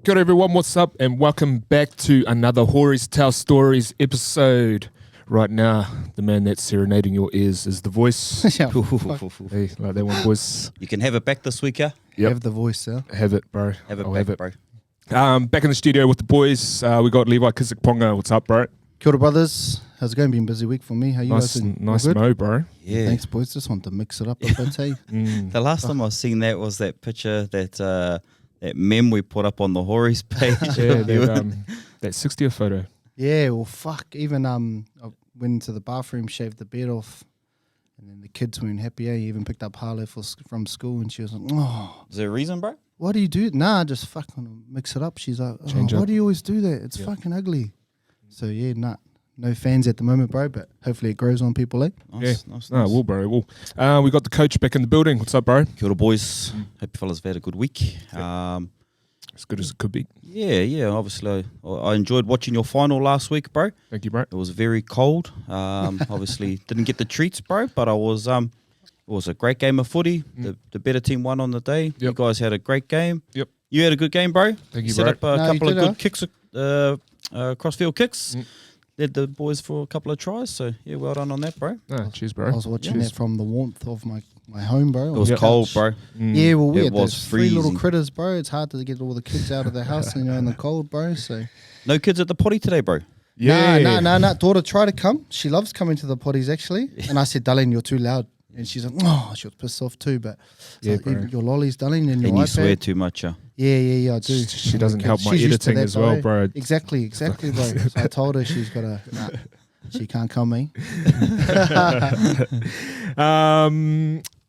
Kia ora everyone, what's up? And welcome back to another Horis Tell Stories episode. Right now, the man that's serenading your ears is the voice. Yeah, Hey, like that one, boys. You can have it back this week, yeah? Yep. Have the voice, yeah. Have it, bro. Have it I'll back, have it. bro. Back in the studio with the boys. We got Levi Kisik-Ponga. What's up, bro? Kia ora, brothers. How's it going? Been a busy week for me. How you guys doing? All Nice good? mo, bro. Yeah. Thanks, boys. Just want to mix it up a bit, hey? The last time I seen that was that picture, that meme we put up on the Horis page. Yeah, that 60th photo. Yeah, well, fuck. Even I went into the bathroom, shaved the bed off, and then the kids weren't happy. He even picked up Harley from school, and she was like, "Oh, Is there a reason, bro? why do you do it?" Nah, just fucking mix it up. She's like, Change "Why up. do you always do that? It's fucking ugly." So yeah, no fans at the moment, bro. But hopefully it grows on people, eh? Nice, Yeah. nice, No, nice. we'll, bro. We'll. We got the coach back in the building. What's up, bro? Kia ora, boys. Hope you fellas have had a good week. As good as it could be. Yeah. Obviously, I enjoyed watching your final last week, bro. Thank you, bro. It was very cold. Obviously, didn't get the treats, bro. But it was a great game of footy. The better team won on the day. You Yep. guys had a great game. Yep. You had a good game, bro. Thank you, Set bro. up a No, you couple of did, good kicks, cross-field kicks. Led the boys for a couple of tries. So, yeah, well done on that, bro. No, cheers, I bro. was watching Cheers. that from the warmth of my home, bro. It was cold, bro. Yeah, well, we It had was those three little freezing. critters, bro. It's hard to get all the kids out of the house, in the cold, bro. So No kids at the potty today, bro. Yeah. nah. Daughter, try to come. She loves coming to the potties, actually. And I said, "Darling, you're too loud." And she's like, "Oh," she was pissed off too. But it's Yeah, like, bro. your lollies, darling, and your And you iPad. swear too much, yeah. Yeah, I do. She doesn't Okay. help my She's used to editing that, as well, bro. Exactly, bro. So I told her she's got to. Nah, she can't come, eh?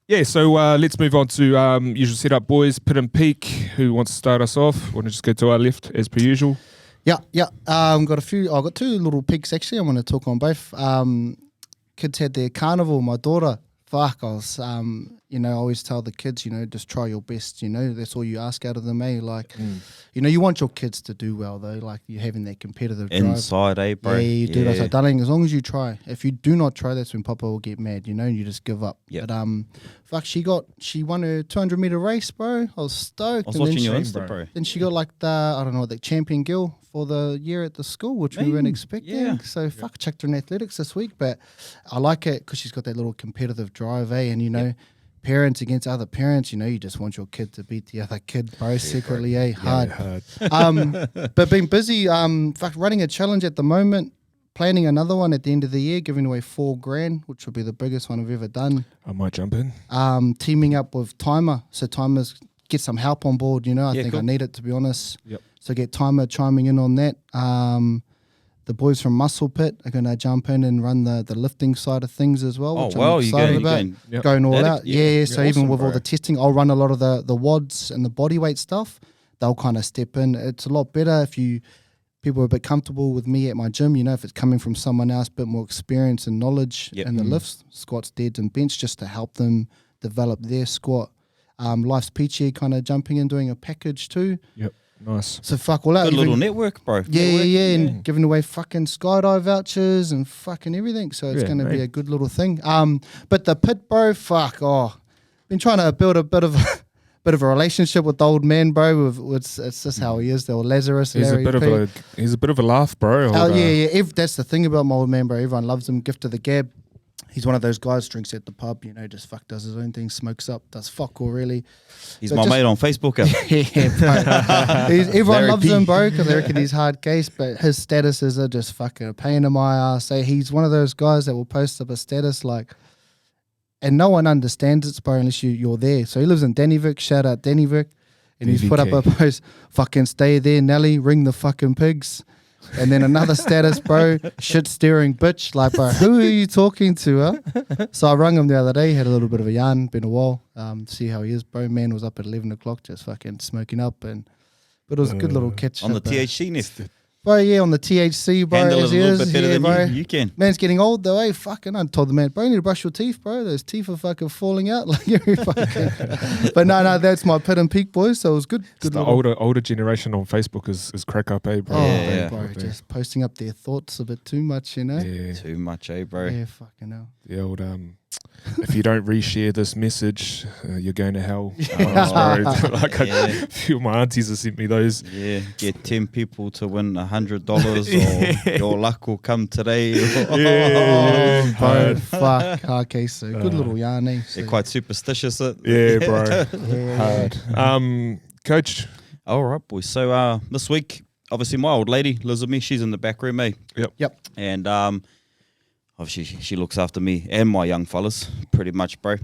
Yeah, so let's move on to usual setup, boys. Pit and Peak. Who wants to start us off? Want to just go to our left as per usual? Yeah. Got a few. I got two little peaks actually. I want to talk on both. Kids had their carnival. My daughter, fuck, I was, I always tell the kids, just try your best. That's all you ask out of them, eh? Like, you want your kids to do well though. Like you're having that competitive drive. Inside, eh, bro? Yeah, you do. I said, darling, as long as you try. If you do not try, that's when Papa will get mad, and you just give up. Yep. But fuck, she won her 200-meter race, bro. I was stoked. I was And then watching she- your Shame, Insta, bro. bro. Then she got like the champion girl for the year at the school, which we weren't Man, expecting. yeah. So fuck, checked her in athletics this week, but I like it because she's got that little competitive drive, eh? And parents against other parents, you just want your kid to beat the other kid, bro. Secretly, eh? Hard. But been busy, running a challenge at the moment. Planning another one at the end of the year, giving away $4,000, which will be the biggest one I've ever done. I might jump in. Teaming up with Timer, so Timer's get some help on board. I Yeah, think cool. I need it, to be honest. Yep. So get Timer chiming in on that. The boys from Muscle Pit are going to jump in and run the lifting side of things as well, Oh, which wow, I'm you're excited going, about. Yep. Going all That'd- out. yeah, Yeah. So yeah, even awesome, with all bro. the testing, I'll run a lot of the WODs and the body weight stuff. They'll kind of step in. It's a lot better if people are a bit comfortable with me at my gym, if it's coming from someone else, a bit more experience and knowledge Yep. in the lifts, squats, deads and bench, just to help them develop their squat. Life's Peachy kind of jumping in, doing a package too. Yep. Nice. So fuck all out. Good little Even- network, bro. yeah, Network, and giving away fucking skydive vouchers and fucking everything. So it's Yeah, going to be mate. a good little thing. But the pit, bro, been trying to build a bit of a relationship with the old man, bro. It's just how he is. They're Lazarus. He's Larry a bit P. of a laugh, bro. Oh yeah. That's the thing about my old man, bro. Everyone loves him. Gift of the gab. He's one of those guys drinks at the pub, just does his own thing, smokes up, does fuck all really. He's So my just- mate on Facebook. Yeah, bro. Everyone Larry loves P. him, bro, because they reckon he's hard case, but his statuses are just fucking a pain in my ass. Say he's one of those guys that will post up a status like, and no one understands it, bro, unless you're there. So he lives in Dannyvik. Shout out Dannyvik, and he's put up a DVK. post, fucking stay there, Nelly, ring the fucking pigs. And then another status, bro, shit steering bitch. Like, bro, who are you talking to, huh? So I rung him the other day, had a little bit of a yarn, been a while, see how he is, bro. Man was up at 11 o'clock just fucking smoking up, but it was a good little catch On the up, bro. THC nest. Bro, yeah, on the THC, bro, Handle it a as he little is, bit better yeah, than bro. you can. Man's getting old though, eh? Fucking, I told the man, bro, you need to brush your teeth, bro. Those teeth are fucking falling out. Like, every fucking. But no, that's my Pit and Peak, boys. So it was good. Good The little. older generation on Facebook is crack up, eh, bro? Oh, Yeah. bro, just posting up their thoughts a bit too much, Yeah. Too much, eh, bro? Yeah, fucking hell. The old if you don't reshare this message, you're going to hell. Like a few of my aunties have sent me those. Yeah, get 10 people to win $100 or your luck will come today. Oh, bro, fuck. Okay, so good little yarn, eh? So, They're quite superstitious. Yeah, bro. Hard. Coach. All right, boys. So this week, obviously my old lady lives with me. She's in the back room, eh? Yep. And obviously she looks after me and my young fellas pretty much, bro.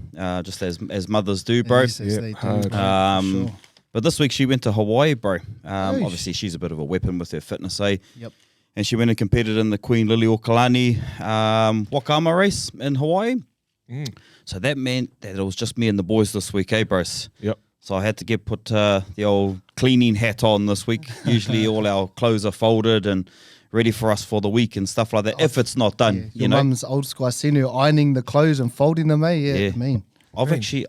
Just as mothers do, bro. Yes, they do, hard. bro, for sure. But this week she went to Hawaii, bro. Obviously she's a bit of a weapon with her fitness, eh? Yep. And she went and competed in the Queen Liliuokalani Wakama race in Hawaii. So that meant that it was just me and the boys this week, eh, bros? Yep. So I had to put the old cleaning hat on this week. Usually all our clothes are folded and ready for us for the week and stuff like that. If it's not done, Yeah. you Your know. mum's old school. I seen her ironing the clothes and folding them, eh? Yeah, Yeah. mean. I've actually.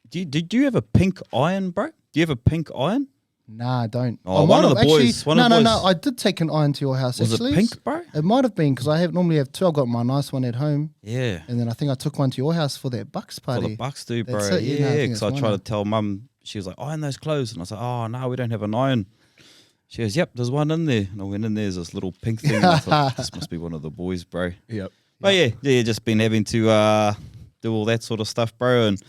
Did you have a pink iron, bro? Do you have a pink iron? Nah, I don't. Oh, I one might of the have boys- Actually, one of the no. boys- I did take an iron to your house. Was actually. it pink, bro? It might have been because I normally have two. I got my nice one at home, Yeah. and then I think I took one to your house for that Bucks For party. the Bucks do, bro. That's it, yeah, no, I Yeah, think because I that's tried one. to tell mum. She was like, iron those clothes. And I was like, oh, no, we don't have an iron. She goes, yep, there's one in there. And I went in there, there's this little pink thing. And I thought, this must be one of the boys, bro. Yep. But yeah, just been having to do all that sort of stuff, bro. And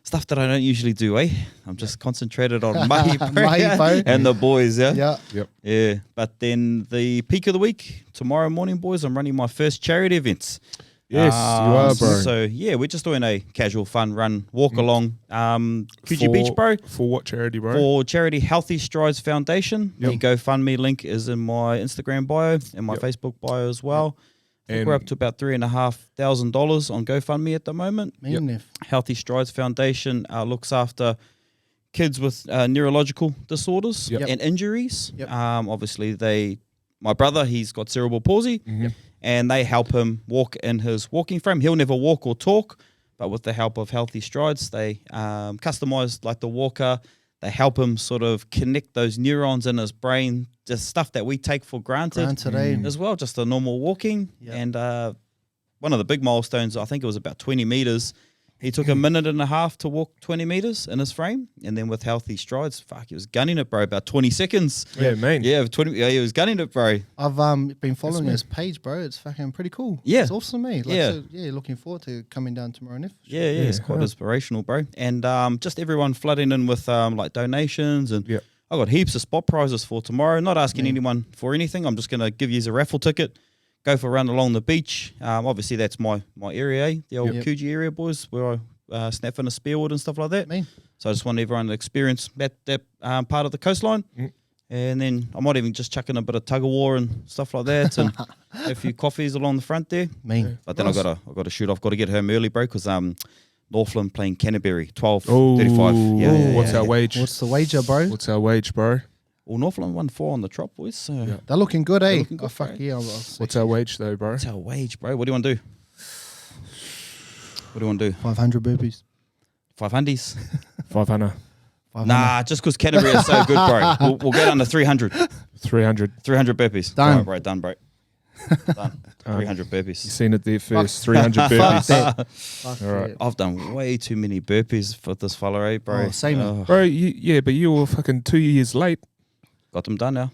stuff that I don't usually do, eh? I'm just concentrated on Mahi, bro, Mahi, bro. and the boys, yeah? Yeah. Yep. Yeah. But then the peak of the week, tomorrow morning, boys, I'm running my first charity events. Yes, you are, bro. So, yeah, we're just doing a casual fun run, walk along Coogee Beach, bro. For what charity, bro? For charity Healthy Strides Foundation. Yep. The GoFundMe link is in my Instagram bio and my Facebook bio as well. I think And- we're up to about $3,500 on GoFundMe at the moment. Mean if. Healthy Strides Foundation looks after kids with neurological disorders Yep. and injuries. Yep. Obviously, my brother, he's got cerebral palsy, and they help him walk in his walking frame. He'll never walk or talk, but with the help of Healthy Strides, they customize like the walker. They help him sort of connect those neurons in his brain, just stuff that we take for granted Today. as well, just a normal walking. Yep. And one of the big milestones, I think it was about 20 meters. He took a minute and a half to walk 20 meters in his frame. And then with Healthy Strides, fuck, he was gunning it, bro, about 20 seconds. Yeah, man. Yeah, 20. Yeah, he was gunning it, bro. I've been following his page, bro. It's fucking pretty cool. Yeah. It's awesome, mate. Like, Yeah. So, looking forward to coming down tomorrow night. Yeah, it's quite inspirational, bro. And just everyone flooding in with like donations. And Yep. I got heaps of spot prizes for tomorrow. Not asking anyone for anything. I'm just going to give you a raffle ticket. Go for a run along the beach. Obviously, that's my area, eh? The old Yep. Coogee area, boys, where I snap in a spearwood and stuff like that. Mean. So I just want everyone to experience that part of the coastline. And then I might even just chuck in a bit of tug of war and stuff like that, and have a few coffees along the front there. Mean. But then I got to shoot off. Got to get home early, bro, because Northland playing Canterbury, 12:35. Oh, Yeah. what's our wage? What's the wager, bro? What's our wage, bro? Well, Northland won 4 on the trot, boys. So They're looking good, eh? looking good, Oh, fuck bro. yeah. I'll see. What's our wage, though, bro? that's our wage, bro. What do you want to do? What do you want to do? 500 burpees. 500s? 500, 500. Nah, just because Canterbury is so good, bro. We'll go down to 300. 300. 300 burpees. Done. All right, bro. Done, bro. Done. 300 You burpees. seen it there first. 300 Fuck burpees. that. Fuck All right. that. I've done way too many burpees for this fella, eh, bro? Oh, same. Bro, yeah, but you were fucking 2 years late. Got them done now.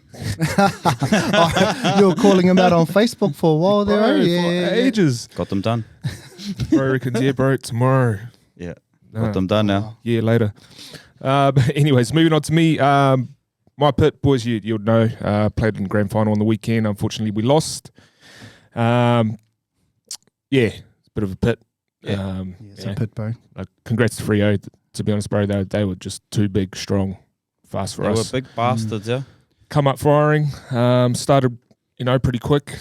You were calling him out on Facebook for a while there, Bro, eh? for Yeah. ages. Got them done. Bro reckons, yeah, bro, tomorrow. Yeah. No. Got them done now. Yeah, later. But anyways, moving on to me. My pit, boys, you'll know, played in grand final on the weekend. Unfortunately, we lost. Yeah, it's a bit of a pit. Yeah. Yeah, it's a pit, bro. Like, congrats to Frio. To be honest, bro, they were just too big, strong, fast for They were us. big bastards, yeah. Come up firing. Started, pretty quick.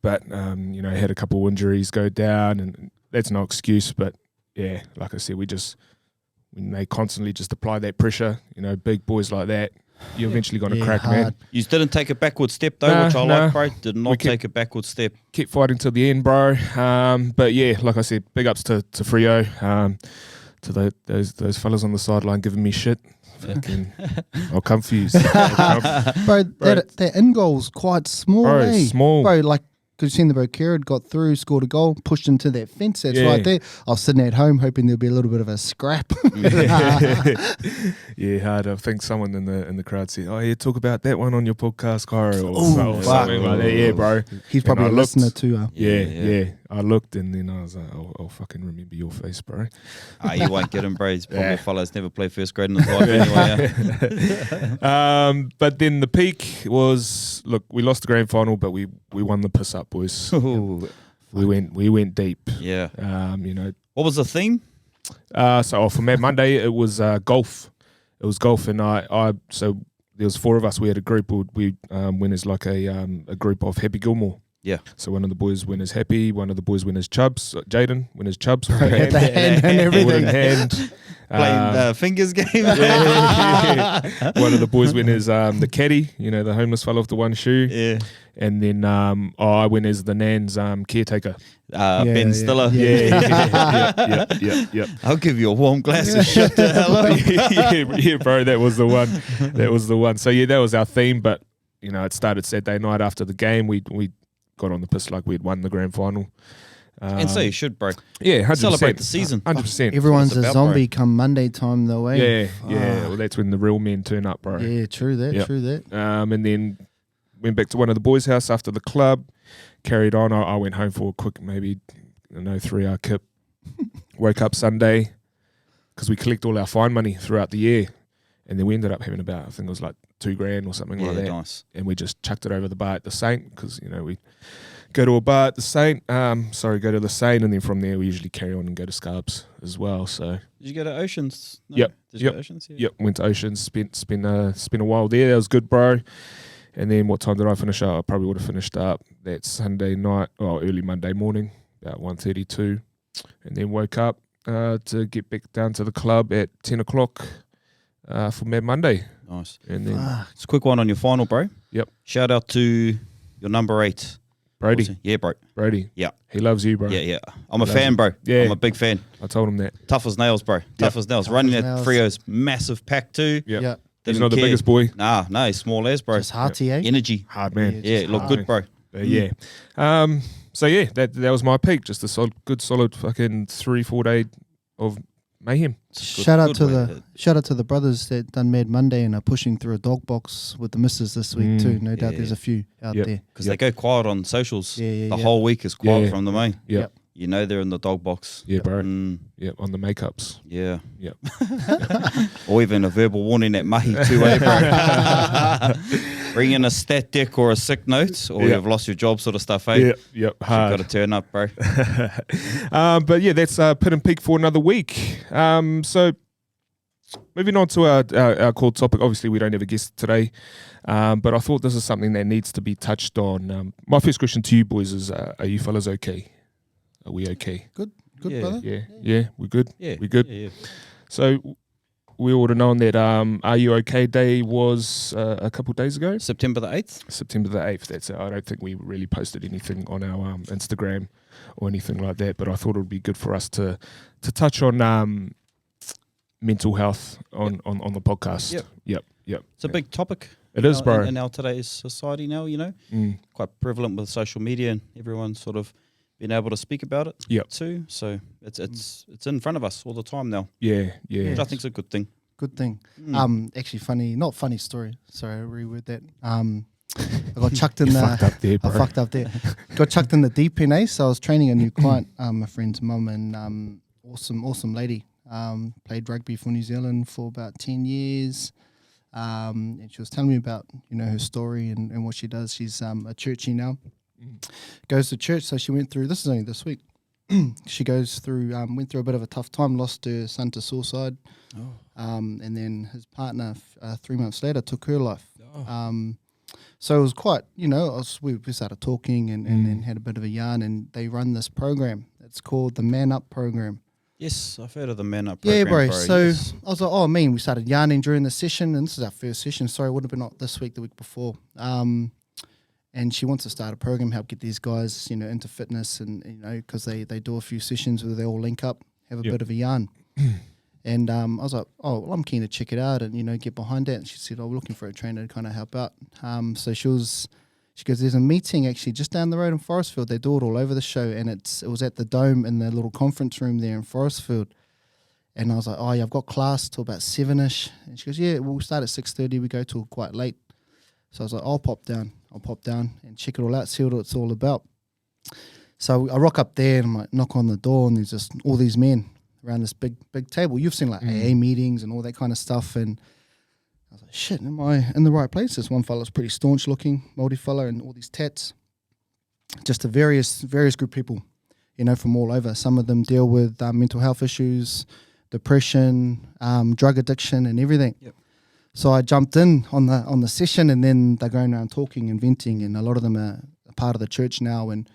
But, had a couple of injuries go down, and that's no excuse. But, yeah, like I said, when they constantly just apply that pressure, big boys like that, you're eventually going to Yeah, crack, man. hard. You didn't take a backward step, though, Nah, which I nah. like, bro. Did We not kept- take a backward step. Keep fighting till the end, bro. But yeah, like I said, big ups to Frio, to those fellas on the sideline giving me shit. Fucking, I'll confuse. Bro, that in goal's quite small, Bro, eh? small. Bro, like, because you seen the Bokera had got through, scored a goal, pushed into that fence that's Yeah. right there. I was sitting at home hoping there'll be a little bit of a scrap. Yeah, hard. I think someone in the crowd said, "Oh, yeah, talk about that one on your podcast, Kyle," or Ooh, something fuck. like that. Yeah, bro. He's probably a And I looked- listener too. Yeah. I looked and then I was like, I'll fucking remember your face, bro. You won't get him, bro. He's probably Yeah. a fellow that's never played first grade in his life anyway. But then the peak was, look, we lost the grand final, but we won the piss up, boys. Ooh, We went deep. yeah. You know. What was the theme? So for Mad Monday, it was golf. It was golf, and so there was 4 of us. We had a group. We went as like a group of Happy Gilmore. Yeah. So one of the boys went as Happy, one of the boys went as Chubbs. Jaden went as Chubbs. Had the hand and everything. Wooden hand. Playing fingers game. Yeah. One of the boys went as the caddy, you know, the homeless fellow with the one shoe. Yeah. And then I went as the Nan's caretaker. Ben Stiller. Yeah. I'll give you a warm glass of shit to hello. yeah, bro, that was the one. That was the one. So yeah, that was our theme. But you know, it started Saturday night after the game. We got on the piss like we'd won the grand final. And so you should, bro. Yeah, 100%. Celebrate the season. 100%. Everyone's a about, zombie come Monday time though, eh? Yeah. Well, that's when the real men turn up, bro. Yeah, true that, Yep. true that. And then went back to one of the boys' house after the club. Carried on. I went home for a quick, maybe 3-hour kip. Woke up Sunday because we collect all our fine money throughout the year, and then we ended up having about, I think it was like $2,000 or something like that. Nice. And we just chucked it over the bar at the Saint because, you know, we go to a bar at the Saint. Go to the Saint, and then from there we usually carry on and go to Scarbs as well. So Did you go to Oceans? No? Yep. Did you go to Oceans? Yeah. yep, went to Oceans, spent a while there. That was good, bro. And then what time did I finish up? I probably would have finished up that Sunday night, early Monday morning, about 1:32, and then woke up to get back down to the club at 10 o'clock for Mad Monday. Nice. And then It's a quick one on your final, bro. Yep. Shout out to your number 8. Brody. Yeah, bro. Brody. Yeah. He loves you, bro. Yeah. I'm a Loves fan, you. bro. Yeah. I'm a big fan. I told him that. Tough as nails, bro. Tough as nails. Tough Running as that nails. Frio's massive pack too. Yep. Yeah. He's Didn't not the care. biggest boy. Nah, he's small as, bro. Just hearty, eh? Energy. Hard man. Yeah, just look hard. good, bro. Yeah. So yeah, that was my peak. Just a solid fucking 3-4 day of mayhem. Shout out to way the brothers that done Mad Monday and are pushing through a dog box with the missus this week too. No doubt Yeah. there's a few out Yep. there. Because they go quiet on socials. Yeah. The whole week is quiet Yeah. from the main. Yep. You know they're in the dog box. Yeah, bro. Mm, Yep, on the makeups. yeah. Yep. Or even a verbal warning at mahi too, eh, bro? Bring in a stat deck or a sick note, or Yep. you've lost your job, sort of stuff, eh? Yep. You've Hard. got to turn up, bro. But yeah, that's Pit and Peak for another week. So moving on to our core topic. Obviously, we don't have a guest today, but I thought this is something that needs to be touched on. My first question to you boys is, are you fellas okay? Are we okay? Good, Yeah. brother. Yeah, we're good. Yeah. We good? Yeah. So we ought to know that Are You Okay Day was a couple of days ago. September the 8th? September the 8th. That's it. I don't think we really posted anything on our Instagram or anything like that, but I thought it would be good for us to touch on mental health on the podcast. Yep. It's a big topic. It is, bro. In our today's society now, you know, Mm. quite prevalent with social media and everyone sort of being able to speak about it Yep. too. So it's in front of us all the time now, Yeah. which I think's a good thing. Good thing. Mm. Actually not funny story. Sorry, I reword that. I got chucked in You the fucked up there, bro. I fucked up there. Got chucked in the deep end, eh? So I was training a new client, my friend's mum, and awesome lady. Played rugby for New Zealand for about 10 years. And she was telling me about, her story and what she does. She's a churchy now. Goes to church, so she went through, this is only this week. She went through a bit of a tough time, lost her son to suicide. And then his partner 3 months later took her life. So it was quite, we started talking and then had a bit of a yarn, and they run this program. It's called the Man Up program. Yes, I've heard of the Man Up Yeah, program. bro. So yes. I was like, we started yarning during the session, and this is our first session. Sorry, it would have been not this week, the week before. And she wants to start a program, help get these guys, into fitness, and because they do a few sessions where they all link up, have a bit of a yarn. And I was like, I'm keen to check it out and get behind that. And she said, we're looking for a trainer to kind of help out. So she She goes, there's a meeting actually just down the road in Forestfield. They do it all over the show, and it was at the Dome in the little conference room there in Forestfield. And I was like, oh yeah, I've got class till about 7ish. And she goes, yeah, we'll start at 6:30. We go till quite late. So I was like, I'll pop down and check it all out, see what it's all about. So I rock up there and I'm like, knock on the door, and there's just all these men around this big table. You've seen like AA meetings and all that kind of stuff. And I was like, shit, am I in the right place? This one fella's pretty staunch looking, Māori fella, and all these tats. Just a various group of people, you know, from all over. Some of them deal with mental health issues, depression, drug addiction, and everything. Yep. So I jumped in on the session, and then they're going around talking and venting, and a lot of them are a part of the church now. And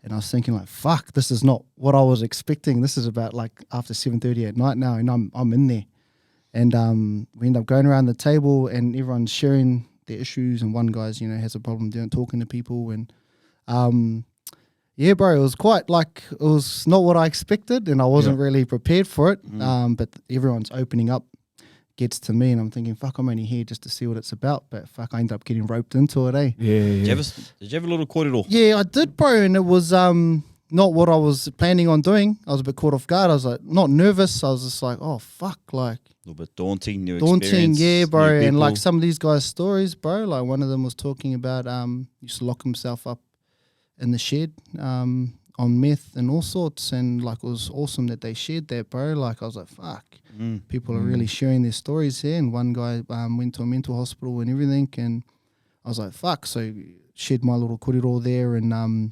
I was thinking like, fuck, this is not what I was expecting. This is about like after 7:30 at night now, and I'm in there. And we end up going around the table, and everyone's sharing their issues, and one guy's, you know, has a problem talking to people. And yeah, bro, it was quite like, it was not what I expected, and I wasn't really prepared for it. But everyone's opening up, gets to me, and I'm thinking, fuck, I'm only here just to see what it's about. But fuck, I ended up getting roped into it, eh? Yeah. Did you have a little kōrero? Yeah, I did, bro, and it was not what I was planning on doing. I was a bit caught off guard. I was like, not nervous. I was just like, oh, fuck, like. A little bit daunting, new experience. Yeah, bro. new And like people. some of these guys' stories, bro, like one of them was talking about used to lock himself up in the shed on meth and all sorts, and like it was awesome that they shared that, bro. Like I was like, fuck, people are really sharing their stories here. And one guy went to a mental hospital and everything, and I was like, fuck. So shared my little kōrero there, and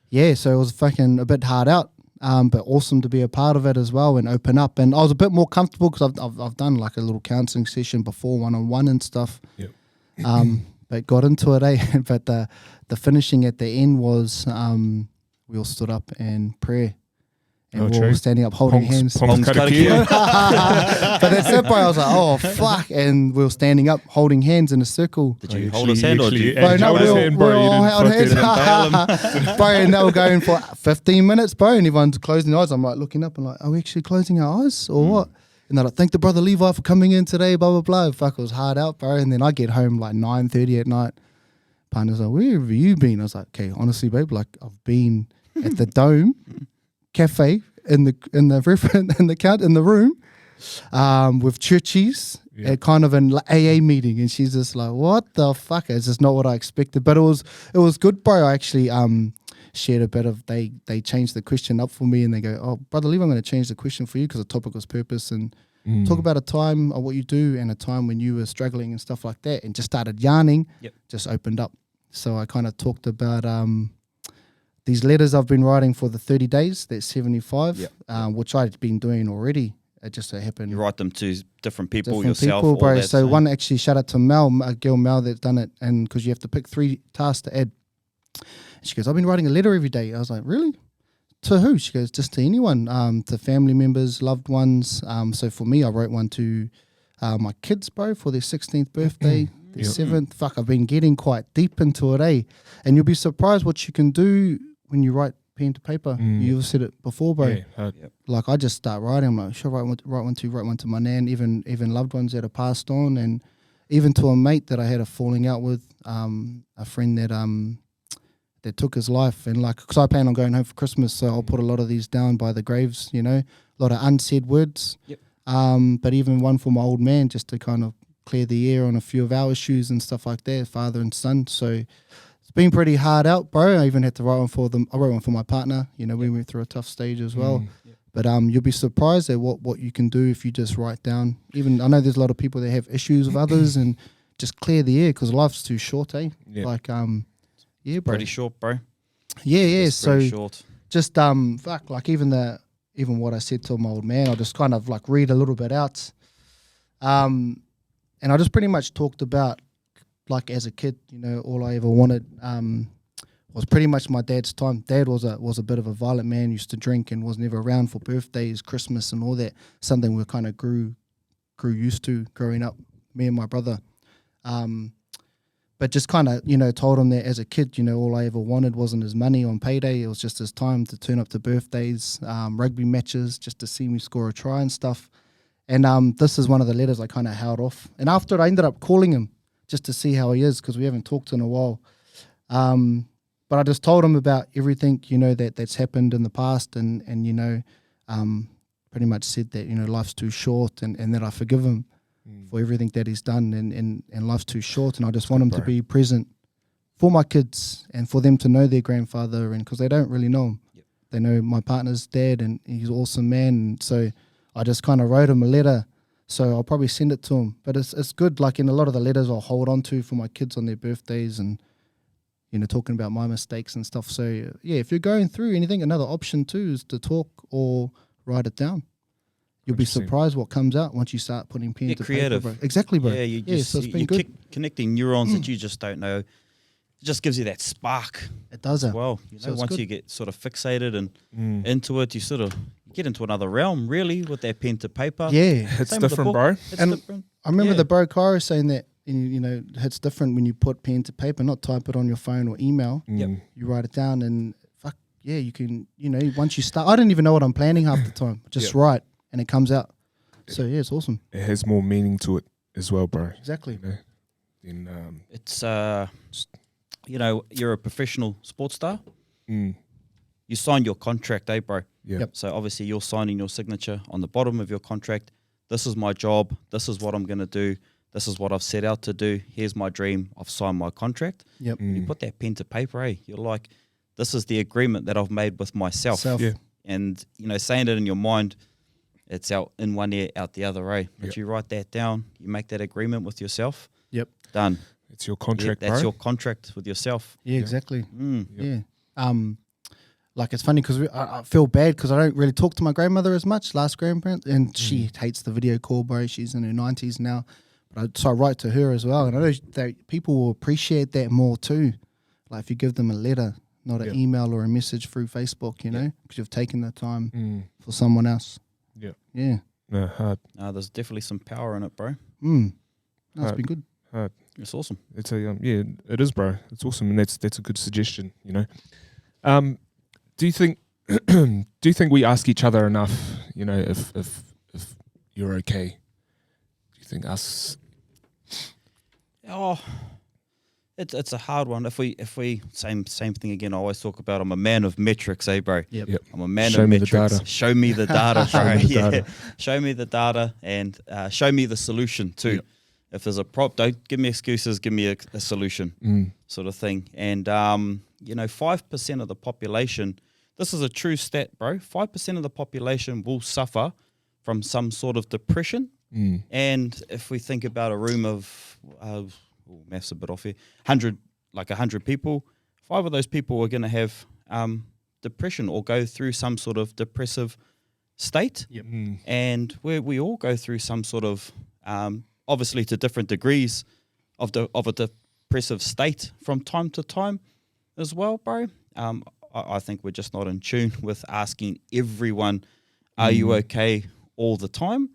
yeah, so it was fucking a bit hard out, but awesome to be a part of it as well and open up. And I was a bit more comfortable because I've done like a little counselling session before, one-on-one and stuff. Yep. But got into it, eh? But the finishing at the end was we all stood up and prayer. And we were all standing up holding hands. Pongs karakia. But that's it, bro. I was like, oh, fuck. And we were standing up holding hands in a circle. Did you hold his hand or did you? Bro, no, we all held hands. Bro, and they were going for 15 minutes, bro, and everyone's closing their eyes. I'm like looking up and like, are we actually closing our eyes or what? And they're like, thank the brother Levi for coming in today, blah, blah, blah. Fuck, it was hard out, bro. And then I get home like 9:30 at night. Partner's like, where have you been? I was like, okay, honestly, babe, like I've been at the Dome Cafe in the room with churchies at kind of an AA meeting, and she's just like, what the fuck? It's just not what I expected. But it was good, bro. I actually shared a bit of they changed the question up for me, and they go, oh, brother Levi, I'm going to change the question for you because the topic was purpose, and talk about a time of what you do and a time when you were struggling and stuff like that, and just started yarning. Just opened up. So I kind of talked about these letters I've been writing for the 30 days, that's 75, which I'd been doing already. It just so happened. You write them to different people, yourself, people, bro. all that. So one actually, shout out to Mel, a girl Mel that's done it, and because you have to pick 3 tasks to add. She goes, I've been writing a letter every day. I was like, really? To who? She goes, just to anyone, to family members, loved ones. So for me, I wrote one to my kids, bro, for their 16th birthday, their 7th. Fuck, I've been getting quite deep into it, eh? And you'll be surprised what you can do when you write pen to paper. You've said it before, bro. Like I just start writing. I'm like, sure, write one to my nan, even loved ones that are passed on, and even to a mate that I had a falling out with, a friend that took his life. And like, because I plan on going home for Christmas, so I'll put a lot of these down by the graves, you know, a lot of unsaid words. But even one for my old man, just to kind of clear the air on a few of our issues and stuff like that, father and son. So it's been pretty hard out, bro. I even had to write one for them. I wrote one for my partner. You know, we went through a tough stage as well. But you'll be surprised at what you can do if you just write down. Even I know there's a lot of people that have issues with others, and just clear the air because life's too short, eh? Like yeah, bro. Pretty short, bro. Yeah. So short. just fuck, like even what I said to my old man, I'll just kind of like read a little bit out. And I just pretty much talked about, like as a kid, you know, all I ever wanted was pretty much my dad's time. Dad was a bit of a violent man, used to drink and was never around for birthdays, Christmas and all that. Something we kind of grew used to growing up, me and my brother. But just kind of, you know, told him that as a kid, you know, all I ever wanted wasn't his money on payday. It was just his time to turn up to birthdays, rugby matches, just to see me score a try and stuff. And this is one of the letters I kind of held off. And after it, I ended up calling him just to see how he is because we haven't talked in a while. But I just told him about everything, you know, that's happened in the past, and you know, pretty much said that, you know, life's too short, and that I forgive him for everything that he's done, and life's too short, and I just want him to be present for my kids and for them to know their grandfather, and because they don't really know him. Yep. They know my partner's dad, and he's an awesome man, and so I just kind of wrote him a letter. So I'll probably send it to him. But it's good, like in a lot of the letters I'll hold on to for my kids on their birthdays, and, you know, talking about my mistakes and stuff. So, yeah, if you're going through anything, another option too is to talk or write it down. You'll be surprised what comes out once you start putting pen to creative. paper, bro. Exactly, bro. Yeah, so it's been good. Connecting neurons that you just don't know. It just gives you that spark. It does. As well, you know, So once good. you get sort of fixated and into it, you sort of get into another realm, really, with that pen to paper. Yeah. It's Same with the different, book. bro. It's And different. I remember Yeah. the bro Cairo saying that, you know, it's different when you put pen to paper, not type it on your phone or email. Yep. You write it down, and fuck, yeah, you can, you know, once you start, I don't even know what I'm planning half the time. Just write, and it comes out. So, yeah, it's awesome. It has more meaning to it as well, bro. Exactly. You know? Then, It's you know, you're a professional sports star. mm, You signed your contract, bro? yeah. Yep. So obviously you're signing your signature on the bottom of your contract. This is my job. This is what I'm going to do. This is what I've set out to do. Here's my dream. I've signed my contract. Yep. You put that pen to paper, You're like, this is the agreement that I've made with myself. Self. And, you know, saying it in your mind, it's out in one ear, out the other, But Yep. you write that down. You make that agreement with yourself. Yep. Done. It's your contract, That's bro. your contract with yourself. Yeah, exactly. Mm. Yeah. Like it's funny because I feel bad because I don't really talk to my grandmother as much, last grandparent, and she hates the video call, bro. She's in her 90s now. So I write to her as well. And I know that people will appreciate that more too. Like if you give them a letter, not an email or a message through Facebook, you know, because you've taken the time for someone else. Yeah. Yeah. No, hard. There's definitely some power in it, bro. No, it's been good. Hard. It's awesome. It's a yeah, it is, bro. It's awesome, and that's a good suggestion. You know, do you think we ask each other enough? You know, if you're okay, do you think us? Oh, it's a hard one. If we same thing again. I always talk about I'm a man of metrics, bro. Yep. I'm a man Show of me the metrics. data. Show me the data, Show bro. me the Yeah. data. Show me the data and show me the solution too. Yep. If there's a prop, don't give me excuses. Give me a solution, sort of thing. And you know, 5% of the population. This is a true stat, bro. 5% of the population will suffer from some sort of depression. And if we think about a room of, maths a bit off here, 100 people, 5 of those people are going to have depression or go through some sort of depressive state. Yep. And we all go through some sort of, obviously to different degrees of a depressive state from time to time as well, bro. I think we're just not in tune with asking everyone, are you okay all the time?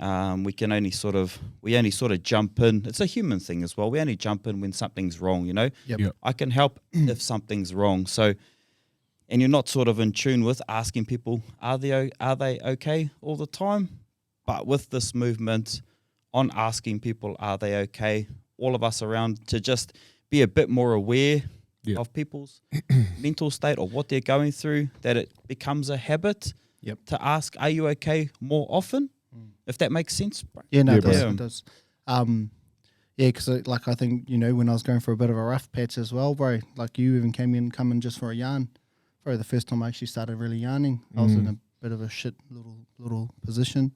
We only sort of jump in. It's a human thing as well. We only jump in when something's wrong, you know. Yep. I can help if something's wrong. So, and you're not sort of in tune with asking people, are they okay all the time? But with this movement on asking people, are they okay? All of us around to just be a bit more aware of people's mental state or what they're going through, that it becomes a habit to ask, are you okay more often? If that makes sense, bro. Yeah, no, Yeah, it does. bro. It does. Yeah, because like I think, you know, when I was going for a bit of a rough patch as well, bro, like you even coming just for a yarn. Probably the first time I actually started really yarning. I was in a bit of a shit little position.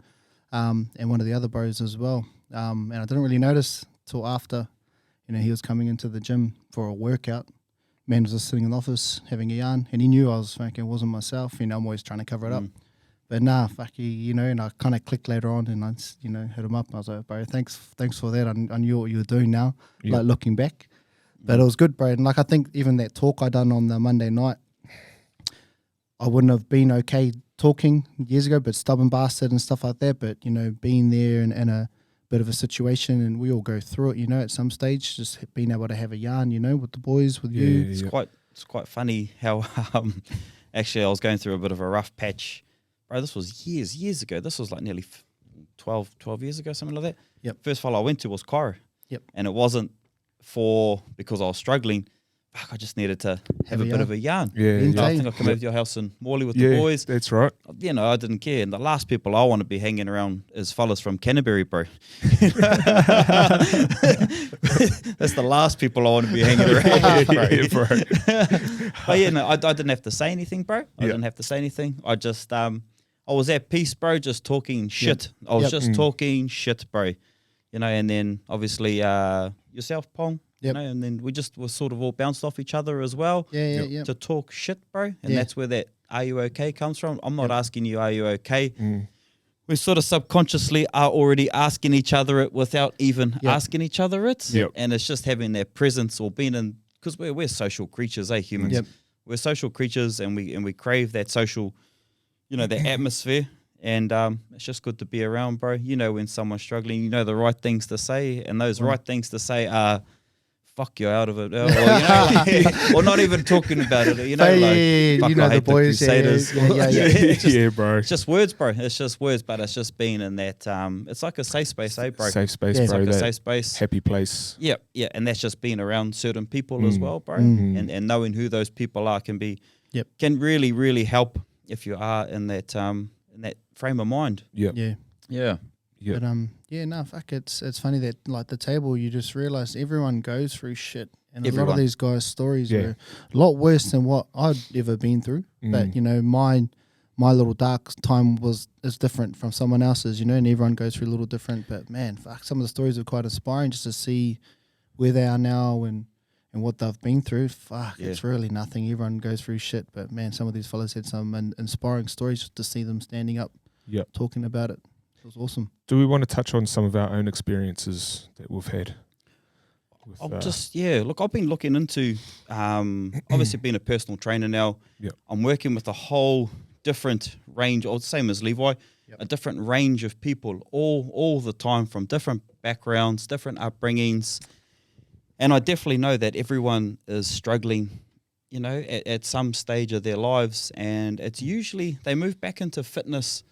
And one of the other bros as well. And I didn't really notice till after, you know, he was coming into the gym for a workout. Man was just sitting in the office having a yarn, and he knew I was fucking wasn't myself. You know, I'm always trying to cover it up. But nah, fuck you know, and I kind of clicked later on, and I, you know, hit him up. I was like, bro, thanks for that. I knew what you were doing now, like looking back. But it was good, bro. And like I think even that talk I done on the Monday night, I wouldn't have been okay talking years ago, but stubborn bastard and stuff like that. But you know, being there and in a bit of a situation, and we all go through it, you know, at some stage, just being able to have a yarn, you know, with the boys, with you. It's quite funny how actually I was going through a bit of a rough patch. Bro, this was years ago. This was like nearly 12 years ago, something like that. Yep. First file I went to was Cairo. Yep. And it wasn't because I was struggling. fuck, I just needed to have Have a a bit yarn. of a yarn. Yeah, Been I Hey. think I'll come over to your house in Morley with yeah, the boys. that's right. You know, I didn't care. And the last people I want to be hanging around is fellas from Canterbury, bro. That's the last people I want to be hanging around with, bro. But yeah, no, I didn't have to say anything, bro. I didn't have to say anything. I just, I was at peace, bro, just talking shit. I was just talking shit, bro. You know, and then obviously yourself, Pong, you know, and then we just were sort of all bounced off each other as well to talk shit, bro. And that's where that "Are you okay?" comes from. I'm not asking you, "Are you okay?" We sort of subconsciously are already asking each other it without even asking each other it. And it's just having that presence or being in, because we're social creatures, humans. We're social creatures, and we crave that social, you know, that atmosphere. And it's just good to be around, bro. You know, when someone's struggling, you know the right things to say, and those right things to say are, "Fuck, you're out of it," or, you know, like, or not even talking about it. You know, fuck, you know, I the hate boys. the Crusaders. Yeah, bro. It's just words, bro. It's just words, but it's just being in that. It's like a safe space, bro. Safe space, Yeah. It's bro. like a that safe space. happy place. Yeah, and that's just being around certain people as well, bro. And knowing who those people are can be, can really, really help if you are in that frame of mind. Yeah. Yeah. But no, fuck. It's funny that like the table, you just realize everyone goes through shit, and a lot of these guys' stories are a lot worse than what I'd ever been through. But you know, my little dark time is different from someone else's. You know, and everyone goes through a little different. But man, fuck, some of the stories are quite inspiring just to see where they are now and what they've been through. Fuck, it's really nothing. Everyone goes through shit, but man, some of these fellas had some inspiring stories just to see them standing up, talking about it. It was awesome. Do we want to touch on some of our own experiences that we've had? Look, I've been looking into, obviously being a personal trainer now, I'm working with a whole different range, or same as Levi, a different range of people all the time from different backgrounds, different upbringings. And I definitely know that everyone is struggling, you know, at some stage of their lives. And it's usually they move back into fitness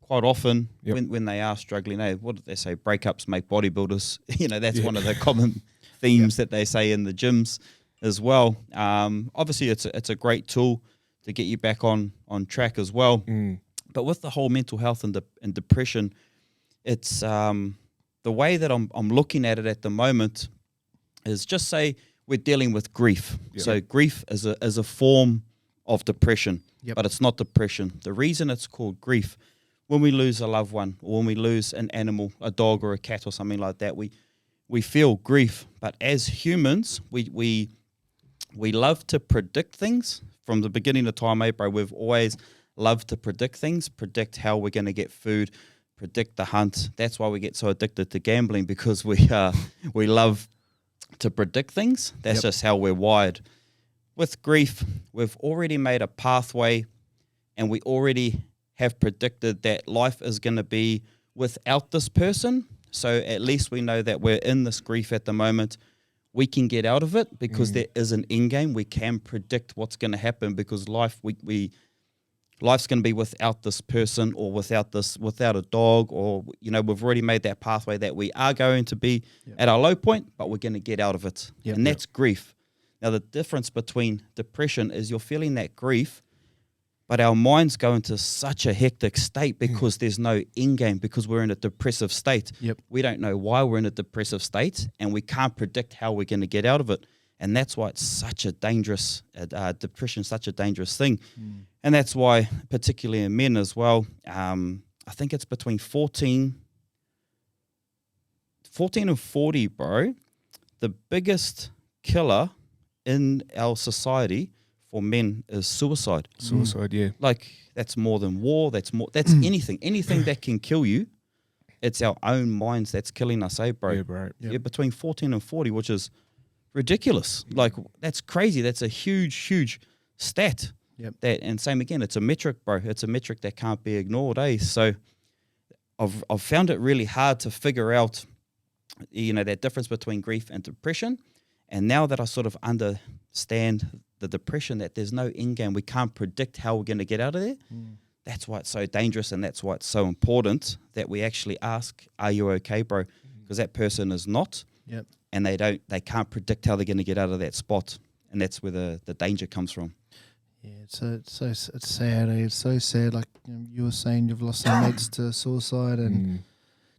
quite often when they are struggling. What did they say? Breakups make bodybuilders. You know, that's one of the common themes that they say in the gyms as well. Obviously, it's a great tool to get you back on track as well. But with the whole mental health and depression, it's the way that I'm looking at it at the moment is just say we're dealing with grief. So grief is a form of depression, but it's not depression. The reason it's called grief, when we lose a loved one or when we lose an animal, a dog or a cat or something like that, we feel grief. But as humans, we love to predict things from the beginning of time, bro. We've always loved to predict things, predict how we're going to get food, predict the hunt. That's why we get so addicted to gambling, because we love to predict things. That's just how we're wired. With grief, we've already made a pathway, and we already have predicted that life is going to be without this person. So at least we know that we're in this grief at the moment. We can get out of it because there is an end game. We can predict what's going to happen, because life's going to be without this person or without a dog, or, you know, we've already made that pathway that we are going to be at our low point, but we're going to get out of it. And that's grief. Now, the difference between depression is you're feeling that grief, but our minds go into such a hectic state because there's no end game, because we're in a depressive state. We don't know why we're in a depressive state, and we can't predict how we're going to get out of it. And that's why it's such a dangerous, depression, such a dangerous thing. And that's why, particularly in men as well, I think it's between 14 and 40, bro. The biggest killer in our society for men is suicide. Like, that's more than war. That's anything that can kill you. It's our own minds that's killing us, bro? Yeah, bro. Yeah, between 14 and 40, which is ridiculous. Like, that's crazy. That's a huge stat. And same again, it's a metric, bro. It's a metric that can't be ignored, So I've found it really hard to figure out, you know, that difference between grief and depression. And now that I sort of understand the depression, that there's no end game, we can't predict how we're going to get out of there. That's why it's so dangerous, and that's why it's so important that we actually ask, "Are you okay, bro?" Because that person is not, and they can't predict how they're going to get out of that spot. and that's where the danger comes from. Yeah, it's sad. It's so sad. Like you were saying, you've lost some mates to suicide, and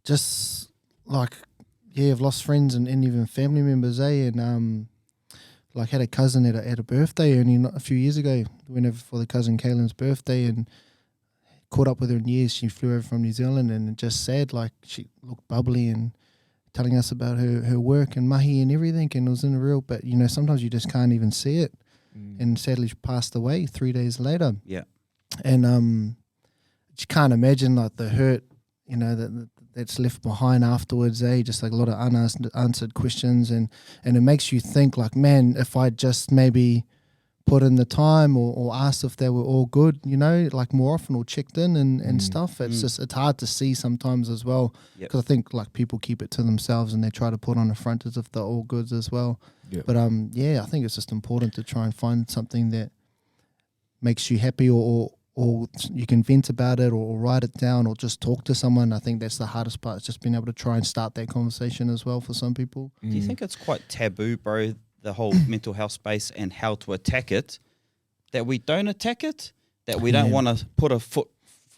just like you've lost friends and even family members, And like had a cousin at a birthday only a few years ago. Went over for the cousin Kaylin's birthday and caught up with her in years. She flew over from New Zealand, and just sad. Like she looked bubbly and telling us about her work and mahi and everything, and it was in the real. But sometimes you just can't even see it. And sadly, she passed away 3 days later. Yeah, and you can't imagine like the hurt, that's left behind afterwards. Just like a lot of unanswered questions, and it makes you think like, man, if I just maybe put in the time or asked if they were all good, like more often, or checked in and stuff. It's hard to see sometimes as well, because I think like people keep it to themselves and they try to put on the front as if they're all goods as well. Yep. But I think it's just important to try and find something that makes you happy, or you can vent about it, or write it down, or just talk to someone. I think that's the hardest part. It's just being able to try and start that conversation as well for some people. Do you think it's quite taboo, bro, the whole mental health space and how to attack it, that we don't attack it, that we don't want to put a foot,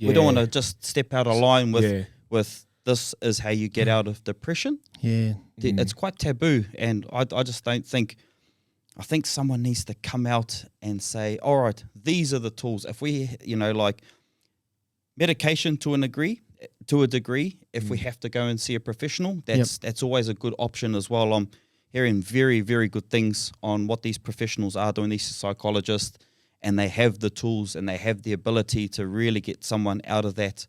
we don't want to just step out of line with this is how you get out of depression? Yeah. It's quite taboo, and I just don't think, I think someone needs to come out and say, all right, these are the tools. If we, like medication to a degree, if we have to go and see a professional, that's always a good option as well. I'm hearing very, very good things on what these professionals are doing, these psychologists, and they have the tools and they have the ability to really get someone out of that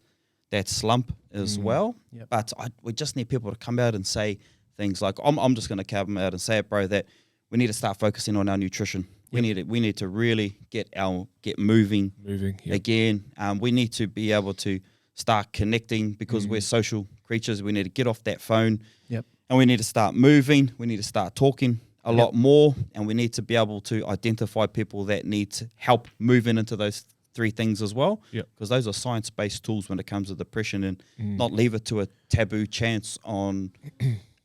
slump as well. Yep. But we just need people to come out and say things like, I'm just going to come out and say it, bro, that we need to start focusing on our nutrition. Yep. We need to really get moving again. We need to be able to start connecting, because we're social creatures. We need to get off that phone. Yep. And we need to start moving. We need to start talking a lot more, and we need to be able to identify people that need help moving into those three things as well, because those are science-based tools when it comes to depression, and not leave it to a taboo chance on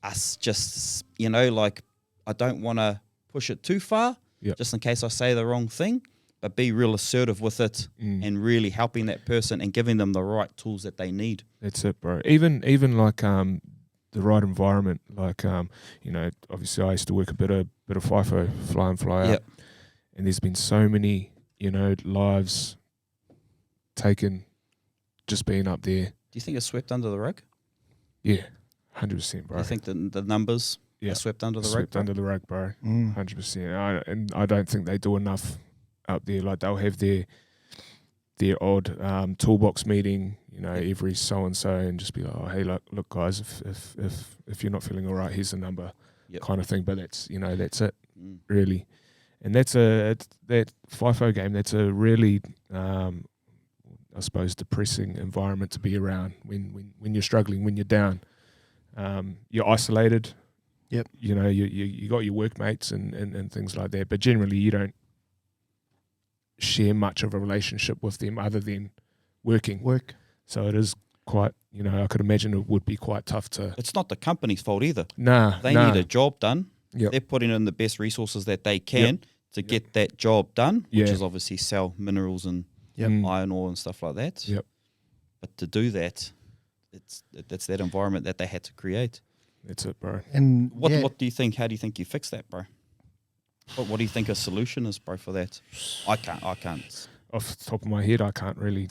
us. Just, like, I don't want to push it too far, just in case I say the wrong thing, but be real assertive with it and really helping that person and giving them the right tools that they need. That's it, bro. Even like the right environment, like obviously I used to work a bit of FIFO, fly in, fly out, and there's been so many lives taken just being up there. Do you think it's swept under the rug? Yeah, 100%, bro. Do you think the numbers are swept under the rug? Swept under the rug, bro. 100%. And I don't think they do enough up there. Like they'll have their odd toolbox meeting, every so and so, and just be like, oh, hey, look, guys, if you're not feeling all right, here's the number, kind of thing. But that's that's it, really. And that FIFO game, that's a really I suppose depressing environment to be around when you're struggling, when you're down. You're isolated. Yep. You got your workmates and things like that, but generally you don't share much of a relationship with them other than work. So it is quite, I could imagine it would be quite tough to... It's not the company's fault either. They need a job done. Yep. They're putting in the best resources that they can to get that job done, which is obviously sell minerals and iron ore and stuff like that. Yep. But to do that, that's that environment that they had to create. That's it, bro. And what do you think? How do you think you fix that, bro? What do you think a solution is, bro, for that? I can't. Off the top of my head, I can't really...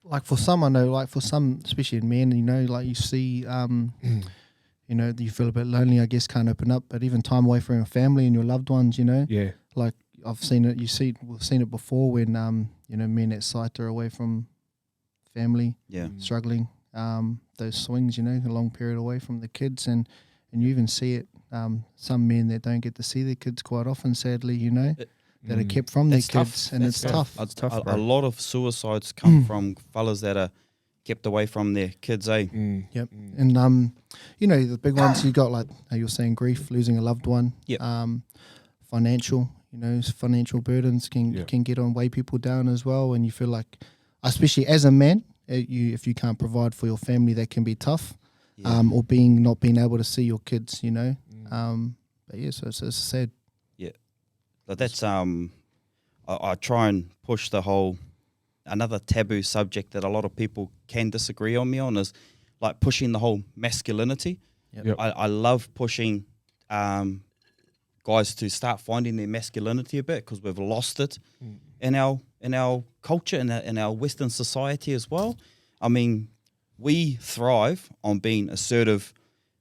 Like for some, I know, like for some, especially in men, like you see, you feel a bit lonely, I guess, can't open up, but even time away from your family and your loved ones, Yeah. Like I've seen it, we've seen it before when, men at site are away from family, struggling, those swings, a long period away from the kids, and you even see it, some men that don't get to see their kids quite often, sadly, that are kept from their kids, and it's tough. It's tough, a lot of suicides come from fellas that are kept away from their kids, eh? Yep. And the big ones you got, like how you're saying, grief, losing a loved one. Yep. Financial, financial burdens can get on, weigh people down as well, and you feel like, especially as a man, if you can't provide for your family, that can be tough. Or not being able to see your kids, But yeah, so it's sad. But that's I try and push the whole another taboo subject that a lot of people can disagree on me on is like pushing the whole masculinity. Yep. I love pushing guys to start finding their masculinity a bit because we've lost it in our culture in our Western society as well. I mean, we thrive on being assertive,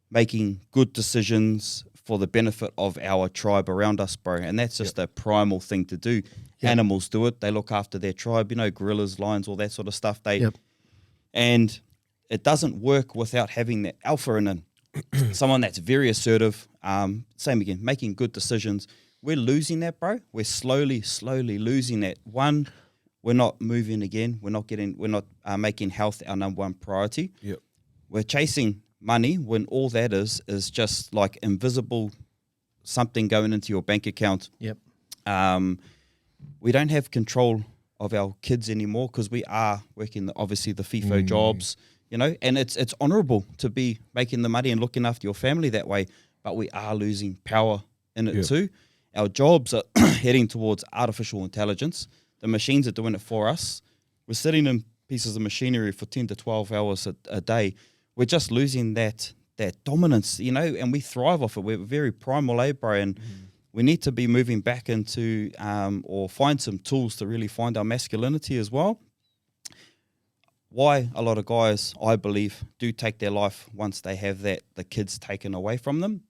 making good decisions for the benefit of our tribe around us, bro. And that's just a primal thing to do. Animals do it. They look after their tribe, gorillas, lions, all that sort of stuff. And it doesn't work without having that alpha in it. Someone that's very assertive, same again, making good decisions. We're losing that, bro. We're slowly losing that. One, we're not moving again. We're not making health our number one priority. We're chasing money when all that is just like invisible something going into your bank account. We don't have control of our kids anymore because we are working obviously the FIFO jobs, and it's honourable to be making the money and looking after your family that way, but we are losing power in it too. Our jobs are heading towards artificial intelligence. The machines are doing it for us. We're sitting in pieces of machinery for 10 to 12 hours a day. We're just losing that dominance, and we thrive off it. We're very primal, bro, and we need to be moving back into or find some tools to really find our masculinity as well. Why a lot of guys, I believe, do take their life once they have the kids taken away from them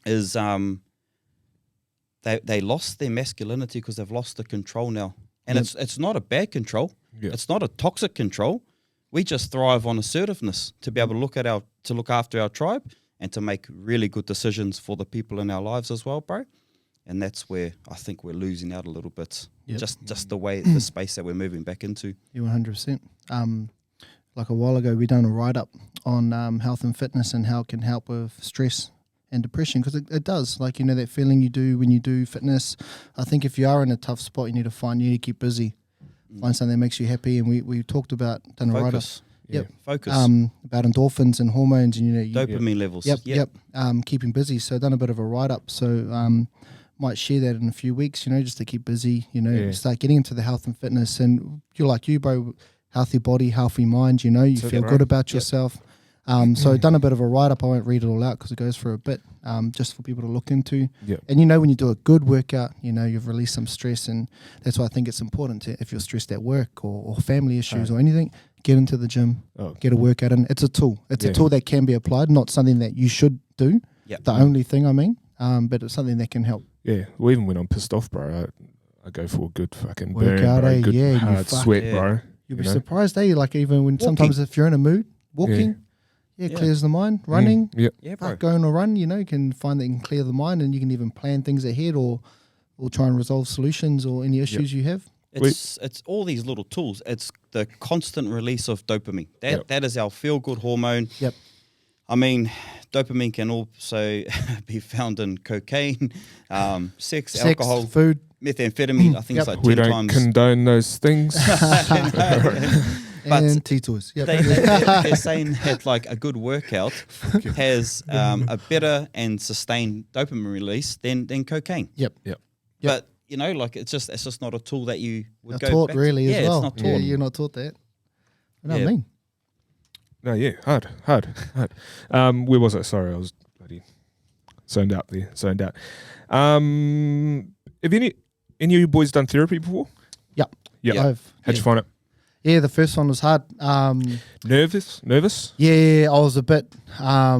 is they lost their masculinity because they've lost the control now. And it's not a bad control. It's not a toxic control. We just thrive on assertiveness to be able to look after our tribe and to make really good decisions for the people in our lives as well, bro. And that's where I think we're losing out a little bit. Just the way, the space that we're moving back into. You 100%. Like a while ago, we done a write-up on health and fitness and how it can help with stress and depression, because it does. Like, that feeling you do when you do fitness. I think if you are in a tough spot, you need to keep busy. Find something that makes you happy. And we talked about, done a write-up. Focus. About endorphins and hormones and, dopamine levels. Keeping busy. So done a bit of a write-up. So might share that in a few weeks, just to keep busy, start getting into the health and fitness. And you're like you, bro, healthy body, healthy mind, you feel good about yourself. So done a bit of a write-up. I won't read it all out because it goes for a bit, just for people to look into. And when you do a good workout, you've released some stress, and that's why I think it's important to, if you're stressed at work or family issues or anything, get into the gym, get a workout in. It's a tool. It's a tool that can be applied, not something that you should do. The only thing I mean, but it's something that can help. Yeah, well, even when I'm pissed off, bro, I go for a good fucking workout, burn, bro. Good hard sweat, bro. You'll be surprised, like even when sometimes if you're in a mood, walking, clears the mind. Running, bro. Go on a run, you can find that you can clear the mind, and you can even plan things ahead or try and resolve solutions or any issues you have. It's all these little tools. It's the constant release of dopamine. That is our feel-good hormone. I mean, dopamine can also be found in cocaine, sex, alcohol, food, methamphetamine. I think it's like 10 times. We don't condone those things. But and Tito's. They're saying that like a good workout has a better and sustained dopamine release than cocaine. But it's just not a tool that you would go taught back really to. as well. It's not taught. You're not taught that. You know what I mean? No, hard. Where was I? Sorry, I was bloody zoned out there. Have any of you boys done therapy before? Yeah. How'd you find it? Yeah, the first one was hard. Nervous? Yeah, I was a bit. I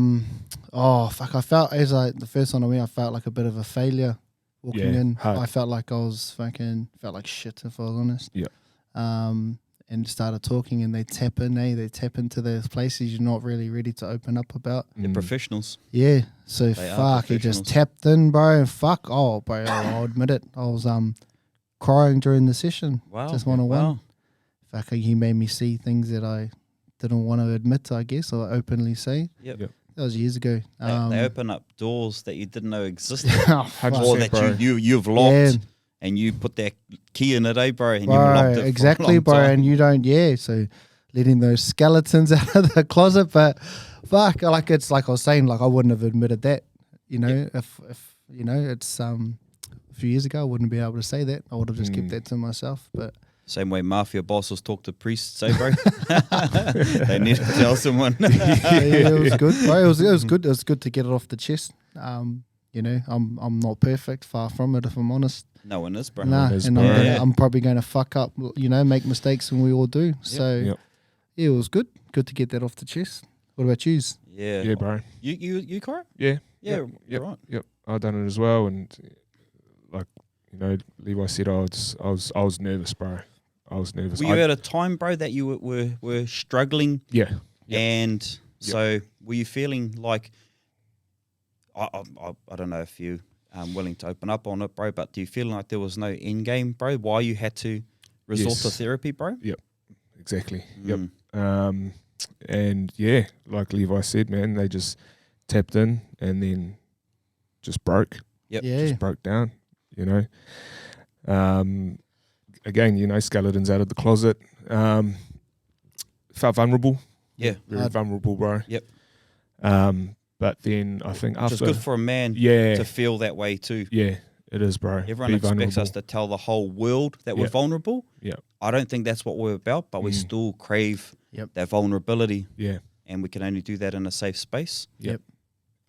felt the first one I went, I felt like a bit of a failure walking in. Hard. I felt like I was felt like shit, if I was honest. And started talking, and they tap into those places you're not really ready to open up about. They're professionals. Yeah, so he just tapped in, bro, and bro, I'll admit it. I was crying during the session. Wow. Just one-on-one. He made me see things that I didn't want to admit, I guess, or openly say. Yep. That was years ago. They open up doors that you didn't know existed, or that you've locked. Yeah. And you put that key in it, bro, and you've locked it exactly, for a long time. And you don't, so letting those skeletons out of the closet, but it's like I was saying, like I wouldn't have admitted that, if it's few years ago, I wouldn't be able to say that. I would have just kept that to myself. But Same way mafia bosses talk to priests, eh, bro? They need to tell someone. it was good, bro. It was good. It was good to get it off the chest. You know, I'm not perfect, far from it, if I'm honest. No one is, bro. Nah, is, and bro. I'm probably going to fuck up, you know, make mistakes, and we all do. So Yep. yeah, it was good. Good to get that off the chest. What about yous? Yeah. Yeah, bro. You, Cora? Yeah. Yeah, Yep. right. Yep. I've done it as well, and like you know, Levi said, I was nervous, bro. I was nervous. Were you at a time, bro, that you were struggling? Yeah. And so were you feeling like, I don't know if you willing to open up on it, bro, but do you feel like there was no end game, bro? Why you had to resort to therapy, bro? Yep. Exactly. Yep. And yeah, like Levi said, man, they just tapped in and then just broke. Yep. Yeah. Just broke down, you know. Again, you know, skeletons out of the closet. Felt vulnerable. Yeah. Very vulnerable, bro. Yep. But then I think after... Which is good for a man Yeah. to feel that way too. Yeah, it is, bro. Everyone Be expects vulnerable. us to tell the whole world that we're Yep. vulnerable. Yeah. I don't think that's what we're about, but we still crave that vulnerability, Yeah. and we can only do that in a safe space. Yep.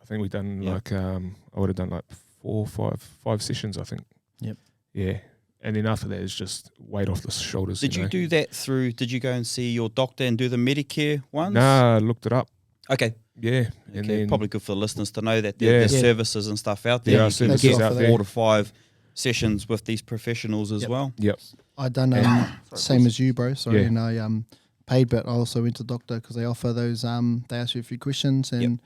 I think we've done Yep. like I would have done like 4 or 5 sessions, I think. Yep. Yeah. And then after that, it's just weight off the shoulders. Did you know? do that through, did you go and see your doctor and do the Medicare ones? Nah, I looked it up. Okay. Yeah. And Okay, then probably good for the listeners to know that Yeah. there's Yeah. services and stuff out There there. are You can services get out there. 4 to 5 sessions with these professionals as Yep. well. Yep. I done same as you, bro. Sorry, Yeah. and I paid, but I also went to the doctor because they offer those. They ask you a few questions, and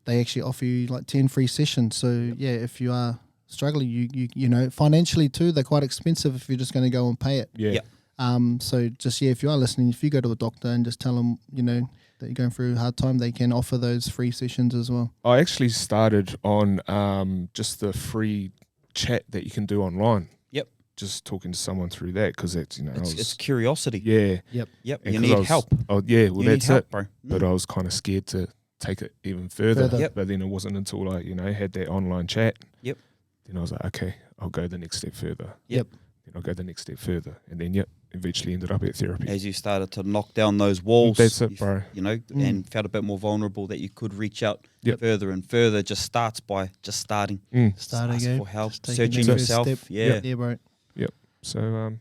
they actually offer you like 10 free sessions. So yeah, if you are struggling, you know, financially too, they're quite expensive if you're just going to go and pay it. Yeah. Yep. So just if you are listening, if you go to a doctor and just tell them, you know, that you're going through a hard time, they can offer those free sessions as well. I actually started on just the free chat that you can do online. Yep. Just talking to someone through that because it's, you know, It's curiosity. yeah. Yep. And You 'cause need I was- help. Oh, yeah. Well, You need that's help, it. bro. But I was kind of scared to take it even further. Further. Yep. But then it wasn't until I, you know, had that online chat. Yep. Then I was like, okay, I'll go the next step further. Yep. Then I'll go the next step further. And then, eventually ended up at therapy. As you started to knock down those walls, That's it, you bro. You know, and felt a bit more vulnerable that you could reach out Yep. further and further. Just starts by just starting. Start Ask again. for help, Just taking searching that first yourself. step. Yeah. Yeah, bro. So,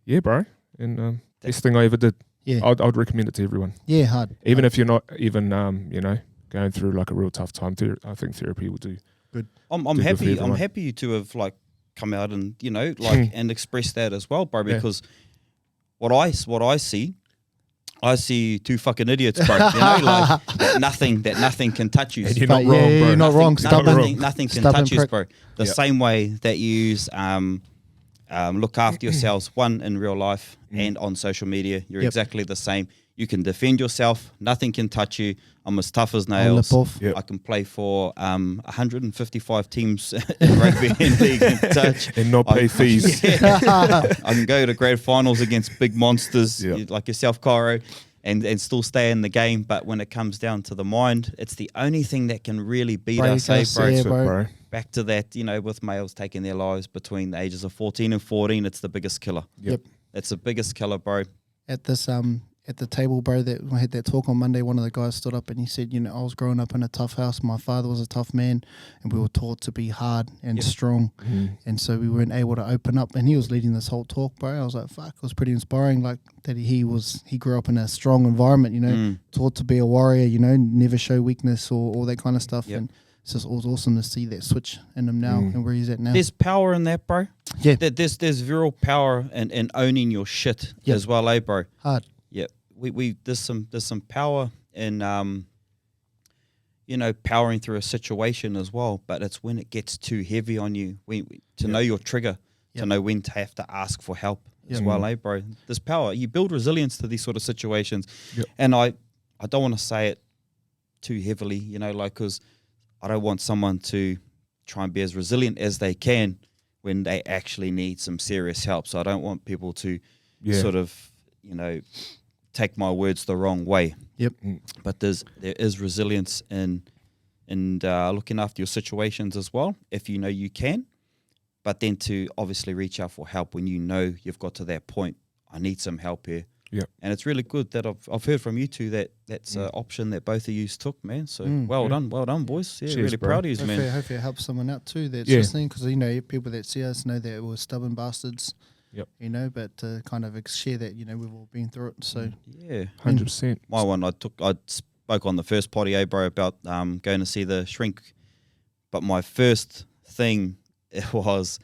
yeah, bro. And best thing I ever did. Yeah. I'd recommend it to everyone. Yeah, hard. Even if you're not even, you know, going through like a real tough time, I think therapy will do. I'm Do good for happy. I'm everyone. happy to have like come out and you know like and express that as well, bro. Yeah. Because what I see 2 fucking idiots, bro. You know, like that nothing can touch you. And you're But not wrong, yeah, bro. you're not wrong. Stubborn. Nothing can Stubborn touch you, prick. bro. The Yep. same way that you use look after yourselves, one in real life and on social media, you're Yep. exactly the same. You can defend yourself. Nothing can touch you. I'm as tough as I'll nails. lip off. Yep. I can play for 155 teams in rugby and league and touch. And not pay fees. I can go to grand finals against big monsters Yep. like yourself, Cairo, and still stay in the game. But when it comes down to the mind, it's the only thing that can really beat Break us, eh, us, bro? yeah, That's it, bro. bro. Back to that, you know, with males taking their lives between the ages of 14 and 14, it's the biggest killer. Yep. It's the biggest killer, bro. At this at the table, bro, that I had that talk on Monday, one of the guys stood up and he said, you know, I was growing up in a tough house. My father was a tough man, and we were taught to be hard and strong, and so we weren't able to open up. And he was leading this whole talk, bro. I was like, fuck, it was pretty inspiring. Like that he grew up in a strong environment, you know, taught to be a warrior, you know, never show weakness or all that kind of stuff. Yep. And it's just awesome to see that switch in him now and where he's at now. There's power in that, bro. Yeah. There's real power in owning your shit Yep. as well, eh, bro? Hard. Yeah. There's some power in you know, powering through a situation as well, but it's when it gets too heavy on you, to know your trigger, to Yep. know when to have to ask for help as Yep. well, eh, bro? There's power. You build resilience to these sort of situations. Yep. And I don't want to say it too heavily, you know, like, because I don't want someone to try and be as resilient as they can when they actually need some serious help. So I don't want people to sort of, you know, take my words the wrong way. Yep. But there is resilience in looking after your situations as well. If you know you can, but then to obviously reach out for help when you know you've got to that point. I need some help here. Yeah. And it's really good that I've heard from you two that's an option that both of you took, man. So well done, boys. Yeah, Cheers, really bro. proud of you, man. Hopefully it helps someone out too that's Yeah. listening, because you know people that see us know that we're stubborn bastards. Yep. You know, but to kind of share that, you know, we've all been through it. So Yeah. 100%. My one, I spoke on the first potty, bro, about going to see the shrink. But my first thing was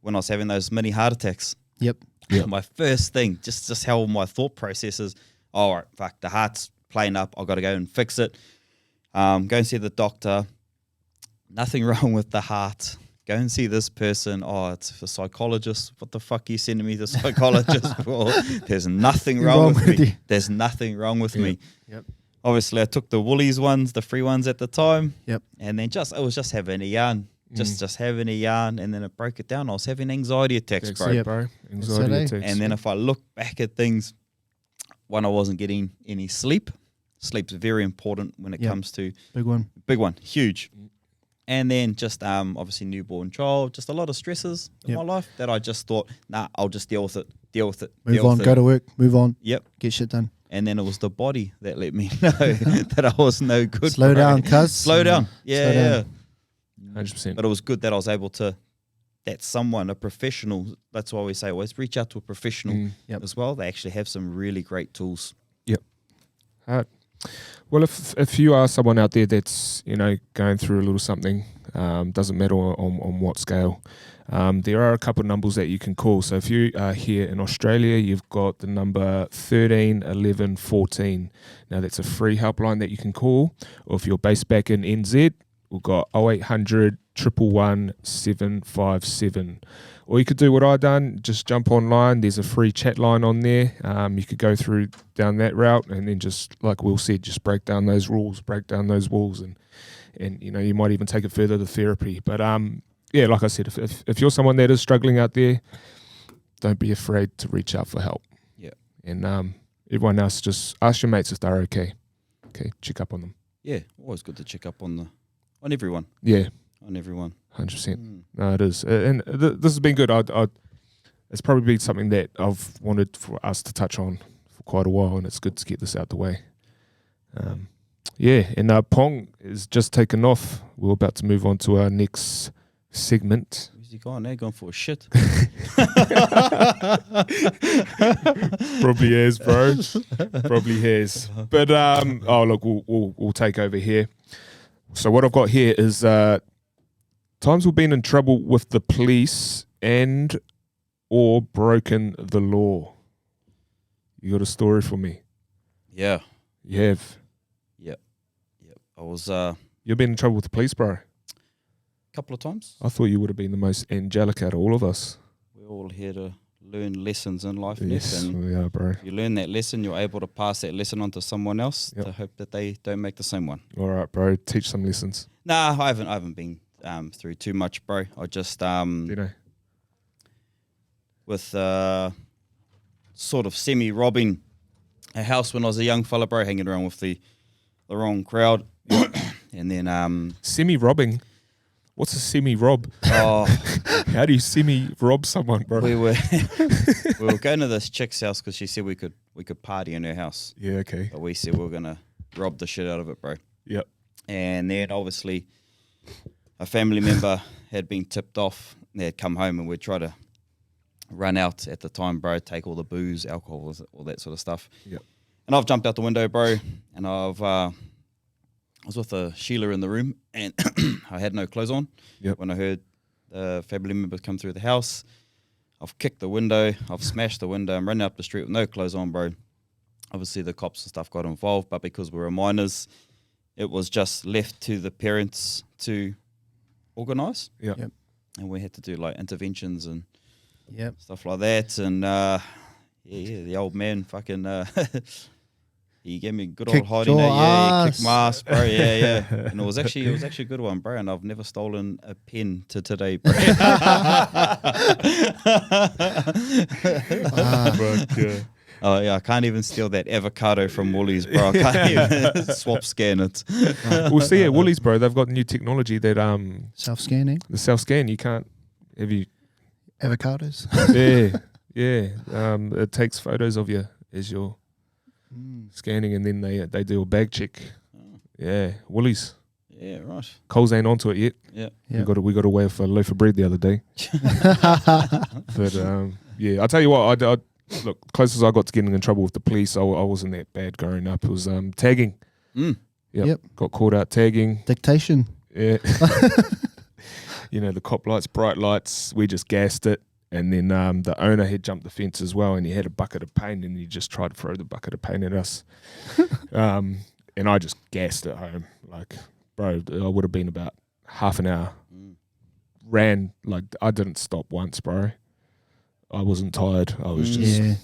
when I was having those mini heart attacks. Yep. My first thing, just how my thought process is, all right, fuck, the heart's playing up. I've got to go and fix it. Go and see the doctor. Nothing wrong with the heart. Go and see this person. Oh, it's a psychologist. What the fuck are you sending me to the psychologist for? There's nothing wrong with me. There's nothing wrong with me. Yep. Obviously, I took the Woolies ones, the free ones at the time. Yep. And then I was just having a yarn. Just having a yarn, and then it broke it down. I was having anxiety attacks, bro. Yep. Bro. Anxiety Saturday. attacks. And then if I look back at things, one, I wasn't getting any sleep. Sleep's very important when it comes to big one, huge. And then just obviously newborn child, just a lot of stresses in my life that I just thought, nah, I'll just deal with it. Move on, go to work, move on. Yep. Get shit done. And then it was the body that let me know that I was no good. Slow down, cuz. Slow down. Yeah, Slow down. yeah. 100%. But it was good that I was able to, that someone, a professional, that's why we say always reach out to a professional as well. They actually have some really great tools. Yep. Well, if you are someone out there that's, you know, going through a little something, doesn't matter on what scale, there are a couple of numbers that you can call. So if you are here in Australia, you've got the number 13 11 14. Now that's a free helpline that you can call. Or if you're based back in NZ, we've got 0800 111 757. Or you could do what I done, just jump online. There's a free chat line on there. You could go through down that route, and then just like Will said, just break down those rules, break down those walls, and you know, you might even take it further to therapy. But yeah, like I said, if you're someone that is struggling out there, don't be afraid to reach out for help. Yeah. And everyone else, just ask your mates if they're okay. Okay, check up on them. Yeah, always good to check up on everyone. Yeah. On everyone. 100%. No, it is. And this has been good. It's probably been something that I've wanted for us to touch on for quite a while, and it's good to get this out the way. Yeah, and Pong is just taken off. We're about to move on to our next segment. Where's he gone now? Going for a shit. Probably has, bro. Probably has. But oh look, we'll take over here. So what I've got here is times we've been in trouble with the police and or broken the law. You got a story for me? Yeah. You have. Yep. I was You've been in trouble with the police, bro. a couple of times. I thought you would have been the most angelic out of all of us. We're all here to learn lessons in life, Yes, and we are, bro. you learn that lesson, you're able to pass that lesson on to someone else to hope that they don't make the same one. All right, bro. Teach some lessons. Nah, I haven't been through too much, bro. I just You know. with sort of semi-robbing a house when I was a young fella, bro, hanging around with the wrong crowd. And then Semi-robbing. What's a semi-rob? oh, How do you semi-rob someone, bro? we were going to this chick's house because she said we could party in her house. Yeah, okay. But we said we were gonna rob the shit out of it, bro. Yep. And then obviously a family member had been tipped off. They had come home and we'd try to run out at the time, bro, take all the booze, alcohol, all that sort of stuff. Yep. And I've jumped out the window, bro, and I was with Sheila in the room, and I had no clothes on. Yep. When I heard the family members come through the house, I've kicked the window, I've smashed the window, I'm running up the street with no clothes on, bro. Obviously the cops and stuff got involved, but because we were minors, it was just left to the parents to organise. Yep. Yep. And we had to do like interventions and stuff like that. And the old man fucking he gave me a good Kicked old hiding. your Yeah, he ass. kicked my ass, bro. Yeah. And it was actually a good one, bro. And I've never stolen a pen to today, bro. Fuck, yeah. Oh yeah, I can't even steal that avocado from Woolies, bro. I can't even swap scan it. We'll see at Woolies, bro. They've got new technology that Self-scanning. the self-scan. You can't Have you? Avocados. Yeah. It takes photos of you as you're scanning, and then they do a bag check. Yeah, Woolies. Yeah, right. Coles ain't onto it yet. Yeah. We got away with a loaf of bread the other day. But I'll tell you what. I look, closest I got to getting in trouble with the police. I wasn't that bad growing up. It was tagging. Yep. Got caught out tagging. Dictation. Yeah. The cop lights, bright lights. We just gassed it. And then the owner had jumped the fence as well, and he had a bucket of paint, and he just tried to throw the bucket of paint at us. And I just gassed it home. Like, bro, I would have been about half an hour. Ran, like, I didn't stop once, bro. I wasn't tired. I was just,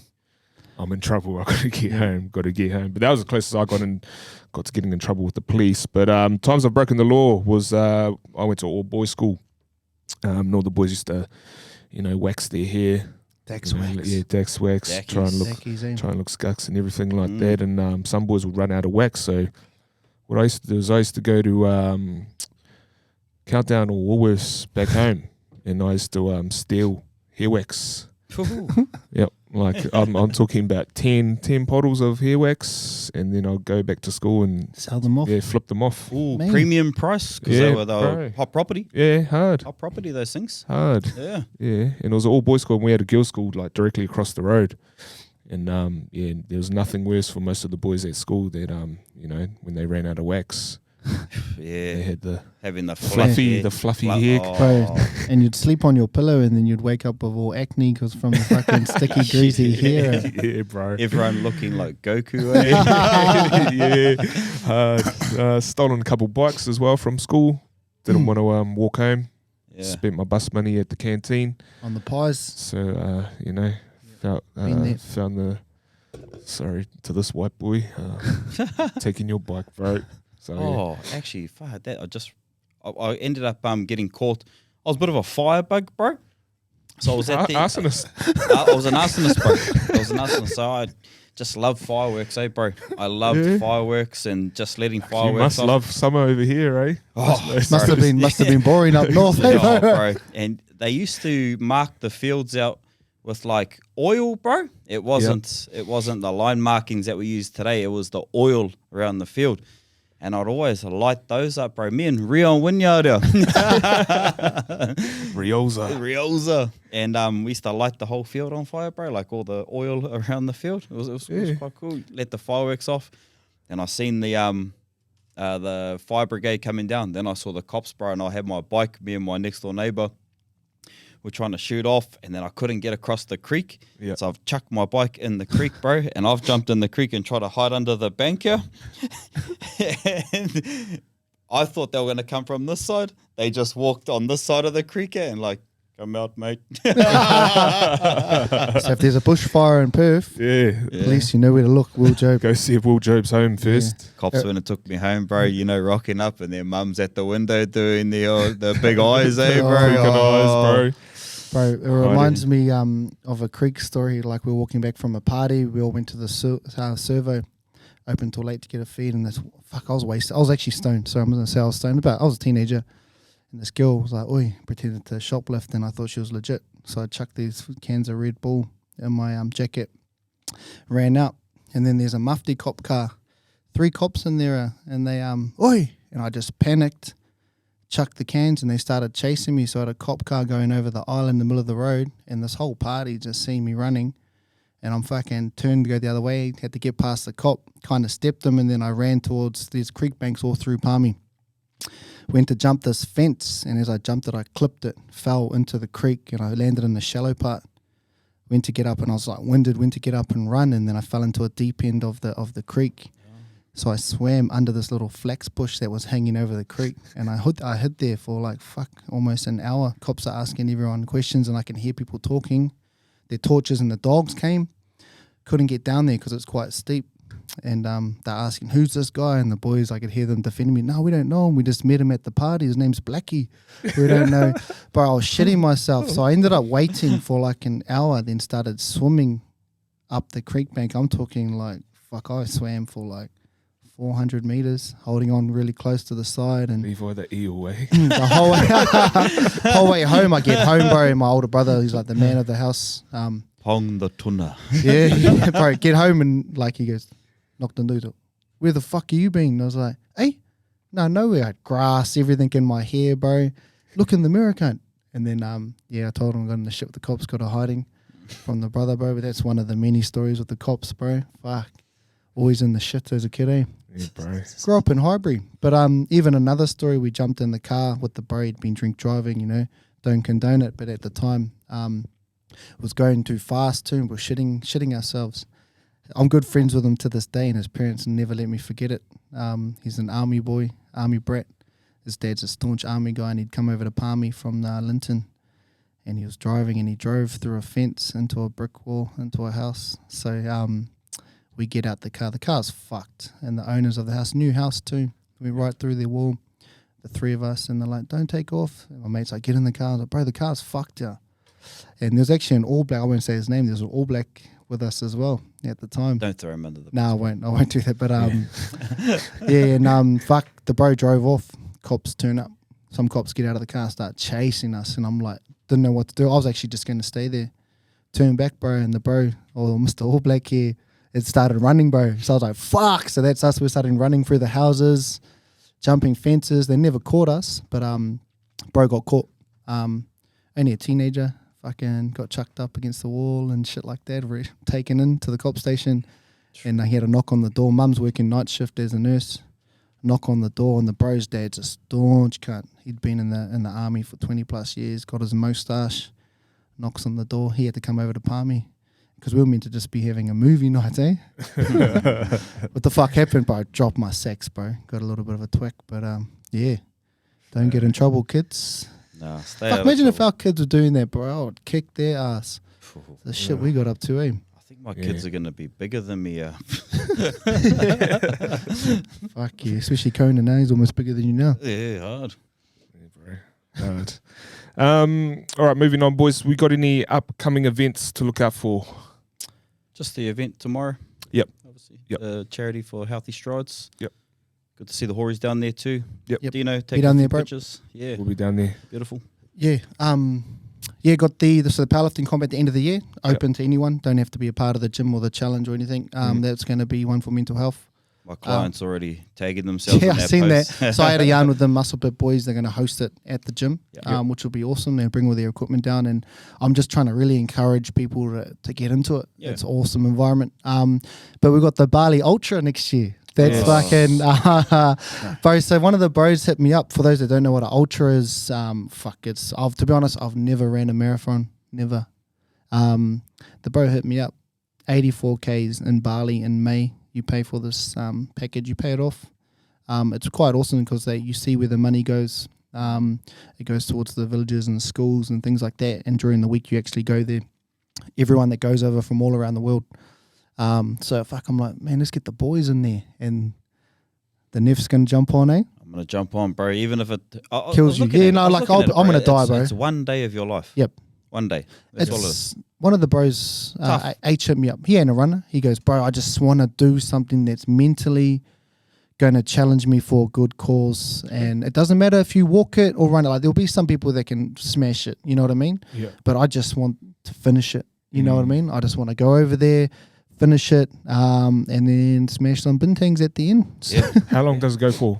I'm in trouble. I got to get home. But that was the closest I got to getting in trouble with the police. But times I've broken the law was I went to all boys school. And all the boys used to, wax their hair. Dax wax. Yeah, Dax wax. Dackies. Try and look scucks and everything like that. And some boys would run out of wax. So what I used to do is I used to go to Countdown or Woolworths back home, and I used to steal hair wax. Yep, like I'm talking about 10 bottles of hair wax, and then I'll go back to school and sell them off. Yeah, flip them off. Ooh, Man. premium price because they were hot property. Yeah, hard. Hot property, those things. Hard. Yeah. Yeah, and it was an all boys school, and we had a girls' school like directly across the road. And there was nothing worse for most of the boys at school that when they ran out of wax, they had having the fluffy hair. Bro, and you'd sleep on your pillow, and then you'd wake up with all acne because from the fucking sticky, greasy hair. Yeah, bro. Everyone looking like Goku. Yeah. Stolen a couple bikes as well from school. Didn't want to walk home. Yeah. Spent my bus money at the canteen On the pies. So found the sorry to this white boy taking your bike, bro. So Actually, fuck that. I ended up getting caught. I was a bit of a firebug, bro. So I was at the arsonist. I was an arsonist, bro. So I just love fireworks, bro. I loved fireworks and just letting fireworks. You must love summer over here, eh? Must have been boring up north, bro. And they used to mark the fields out with like oil, bro. It wasn't the line markings that we use today. It was the oil around the field. And I'd always light those up, bro. Me and Rio Winyarda. Rioza. And we used to light the whole field on fire, bro. Like all the oil around the field. It was quite cool. Let the fireworks off. And I seen the fire brigade coming down. Then I saw the cops, bro. And I had my bike. Me and my next door neighbor were trying to shoot off, and then I couldn't get across the creek. Yep. So I've chucked my bike in the creek, bro, and I've jumped in the creek and tried to hide under the bank here. And I thought they were going to come from this side. They just walked on this side of the creek here and like, come out, mate. So if there's a bushfire in Perth, police, you know where to look. Will Job. Go see if Will Job's home first. Yeah. Cops when it took me home, bro, rocking up, and their mum's at the window doing the big eyes, bro. Eyes, bro. Bro, it reminds me of a creek story. Like we were walking back from a party. We all went to the servo, open till late to get a feed. And I was wasted. I was actually stoned. So I'm going to say I was stoned. But I was a teenager. And this girl was like, oi, pretended to shoplift. And I thought she was legit. So I chucked these cans of Red Bull in my jacket, ran out. And then there's a mufti cop car. 3 cops in there. And they, oi. And I just panicked. Chucked the cans, and they started chasing me. So I had a cop car going over the island in the middle of the road, and this whole party just seen me running, and I'm fucking turned to go the other way, had to get past the cop, kind of stepped him, and then I ran towards these creek banks all through Palmy. Went to jump this fence, and as I jumped it, I clipped it, fell into the creek, and I landed in the shallow part. Went to get up, and I was like winded, went to get up and run, and then I fell into a deep end of the creek. So I swam under this little flax bush that was hanging over the creek, and I hid there for almost an hour. Cops are asking everyone questions, and I can hear people talking. Their torches and the dogs came. Couldn't get down there because it's quite steep. And they're asking, who's this guy? And the boys, I could hear them defending me. No, we don't know him. We just met him at the party. His name's Blackie. We don't know. But I was shitting myself. So I ended up waiting for like an hour, then started swimming up the creek bank. I'm talking like, I swam for like 400 meters, holding on really close to the side, and Levi the eel, eh? the whole way home. I get home, bro, and my older brother, he's like the man of the house. Pong the tuna. Yeah, bro, get home and like he goes, knocked on the door. Where the fuck are you been? And I was like, hey, no, nowhere. I had grass, everything in my hair, bro. Look in the mirror, cunt. And then, I told him I got in the shit with the cops, got a hiding from the brother, bro. But that's one of the many stories with the cops, bro. Fuck. Always in the shit as a kid, eh? Yeah, bro. Grew up in Highbury. But even another story, we jumped in the car with the bro. He'd been drink driving, you know. Don't condone it. But at the time, was going too fast too. We're shitting ourselves. I'm good friends with him to this day, and his parents never let me forget it. He's an army boy, army brat. His dad's a staunch army guy, and he'd come over to Palmy from Linton, and he was driving, and he drove through a fence into a brick wall, into a house. So we get out the car. The car's fucked, and the owners of the house, new house too, we right through their wall, the three of us, and they're like, don't take off. And my mate's like, get in the car. I was like, bro, the car's fucked, yeah. And there's actually an All Black, I won't say his name, there's an All Black with us as well at the time. Don't throw him under the bus. No, I won't do that. But fuck, the bro drove off. Cops turn up. Some cops get out of the car, start chasing us, and I'm like, didn't know what to do. I was actually just going to stay there. Turn back, bro, and the bro, or Mr. All Black here, it started running, bro. So I was like, fuck. So that's us. We're starting running through the houses, jumping fences. They never caught us, but bro got caught. Only a teenager. Fucking got chucked up against the wall and shit like that. Taken in to the cop station, and he had a knock on the door. Mum's working night shift as a nurse. Knock on the door, and the bro's dad's a staunch cunt. He'd been in the army for 20 plus years. Got his moustache. Knocks on the door. He had to come over to Palmy because we were meant to just be having a movie night, eh? What the fuck happened, bro? I dropped my sax, bro. Got a little bit of a twick, but yeah. Don't get in trouble, kids. No, stay Fuck, out imagine of if our kids were doing that, bro. I would kick their ass. The shit we got up to, eh? I think my kids are going to be bigger than me. Fuck yeah, especially Conan, eh? He's almost bigger than you now. Yeah, hard. Yeah, bro. Hard. All right, moving on, boys. We got any upcoming events to look out for? Just the event tomorrow. Yep. Obviously. Yep. Charity for Healthy Strides. Yep. Good to see the Hories down there too. Yep. Dino, Be take down a there, few bro. pictures. Yeah. We'll be down there. Beautiful. Yeah, got the powerlifting comp at the end of the year, open to anyone. Don't have to be a part of the gym or the challenge or anything. That's going to be one for mental health. My clients already tagging themselves. Yeah, in I've that seen post. that. So I had a yarn with the Muscle Bit boys. They're going to host it at the gym, which will be awesome. They'll bring all their equipment down, and I'm just trying to really encourage people to get into it. Yeah. It's an awesome environment. But we've got the Bali Ultra next year. That's fucking bro. So one of the bros hit me up. For those that don't know what an ultra is, to be honest, I've never ran a marathon, never. The bro hit me up, 84 Ks in Bali in May. You pay for this package, you pay it off. It's quite awesome because you see where the money goes. It goes towards the villages and the schools and things like that. And during the week, you actually go there. Everyone that goes over from all around the world. So I'm like, man, let's get the boys in there, and the Nef's gonna jump on, eh? I'm gonna jump on, bro. Even if it Kills you. Yeah, no, like I'm gonna die, bro. It's 1 day of your life. Yep. 1 day. That's all it is. One of the bros, H hit me up. He ain't a runner. He goes, bro, I just want to do something that's mentally going to challenge me for a good cause. And it doesn't matter if you walk it or run it. Like, there'll be some people that can smash it. You know what I mean? Yeah. But I just want to finish it. You know what I mean? I just want to go over there, finish it, and then smash some bintangs at the end. So Yeah. How long does it go for?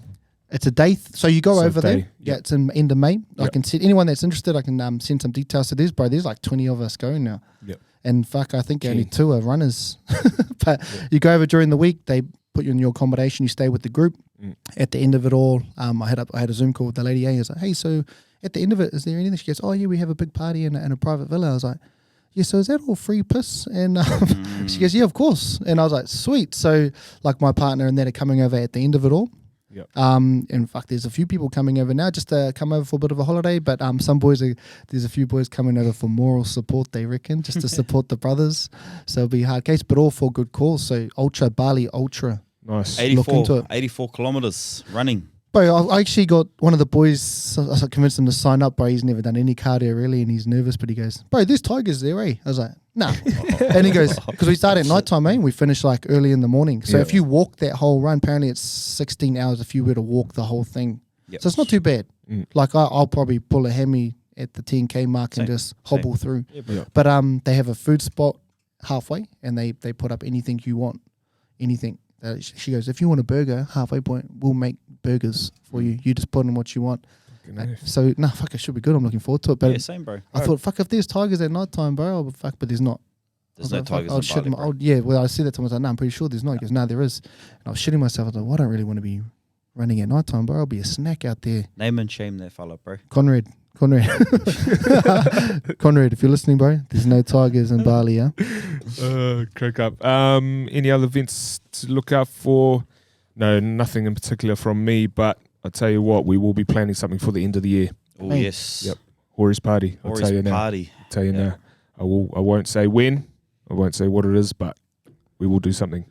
it's a day. So you go So over day, there. Yeah, it's in end of May. I Yep. can send anyone that's interested. I can send some details to this, bro. There's like 20 of us going now. Yep. And I think only Keen. 2 are runners. But you go over during the week. They put you in your accommodation. You stay with the group. At the end of it all, I had a Zoom call with the lady. I was like, hey, so at the end of it, is there anything? She goes, oh yeah, we have a big party in a private villa. I was like, yeah, so is that all free piss? And she goes, yeah, of course. And I was like, sweet. So like my partner and that are coming over at the end of it all. Yep. In fact, there's a few people coming over now just to come over for a bit of a holiday. But there's a few boys coming over for moral support, they reckon, just to support the brothers. So it'll be a hard case, but all for good cause. So Bali Ultra. Nice. Look into it. 84 kilometers running. Bro, I actually got one of the boys, I convinced him to sign up, bro. He's never done any cardio really, and he's nervous, but he goes, bro, there's tigers there, eh? I was like, nah. And he goes, because we start at night time, eh? We finish like early in the morning. So if you walk that whole run, apparently it's 16 hours if you were to walk the whole thing. Yep. So it's not too bad. Like I'll probably pull a hammy at the 10K mark and just hobble through. Yeah, but they have a food spot halfway, and they put up anything you want, anything. She goes, if you want a burger, halfway point, we'll make burgers for you. You just put in what you want. So, fuck, it should be good. I'm looking forward to it. But yeah, same, bro. I thought, fuck, if there's tigers at night time, bro, but there's not. There's no tigers in Bali, yeah, well, I said that to him. I was like, no, I'm pretty sure there's not. He goes, no, there is. And I was shitting myself. I was like, well, I don't really want to be running at night time, bro. I'll be a snack out there. Name and shame that fella, bro. Conrad. Conrad, if you're listening, bro, there's no tigers in Bali, yeah? Crack up. Any other events to look out for? No, nothing in particular from me, but I'll tell you what, we will be planning something for the end of the year. Oh, yes. Yep. Hori's party. Hori's party. I'll tell you now. I won't say when, I won't say what it is, but we will do something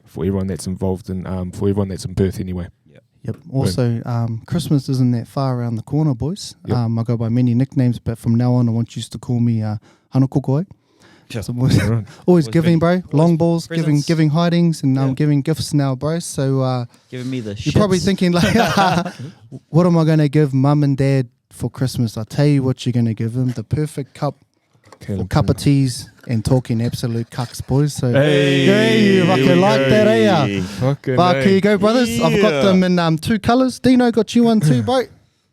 for everyone that's involved in, for everyone that's in Perth anyway. Yep. Also, Christmas isn't that far around the corner, boys. Yep. I go by many nicknames, but from now on, I want you to call me Hanukokoi. So always giving, bro. Long balls, presents. giving hidings, and giving gifts now, bro. So giving me the shits. You're probably thinking like, what am I going to give mum and dad for Christmas? I'll tell you what you're going to give them: the perfect cup. For cup of teas and talking absolute cucks, boys. So you fucking like that, eh? But here you go, brothers. Yeah. I've got them in 2 colours. Dino got you one too, bro.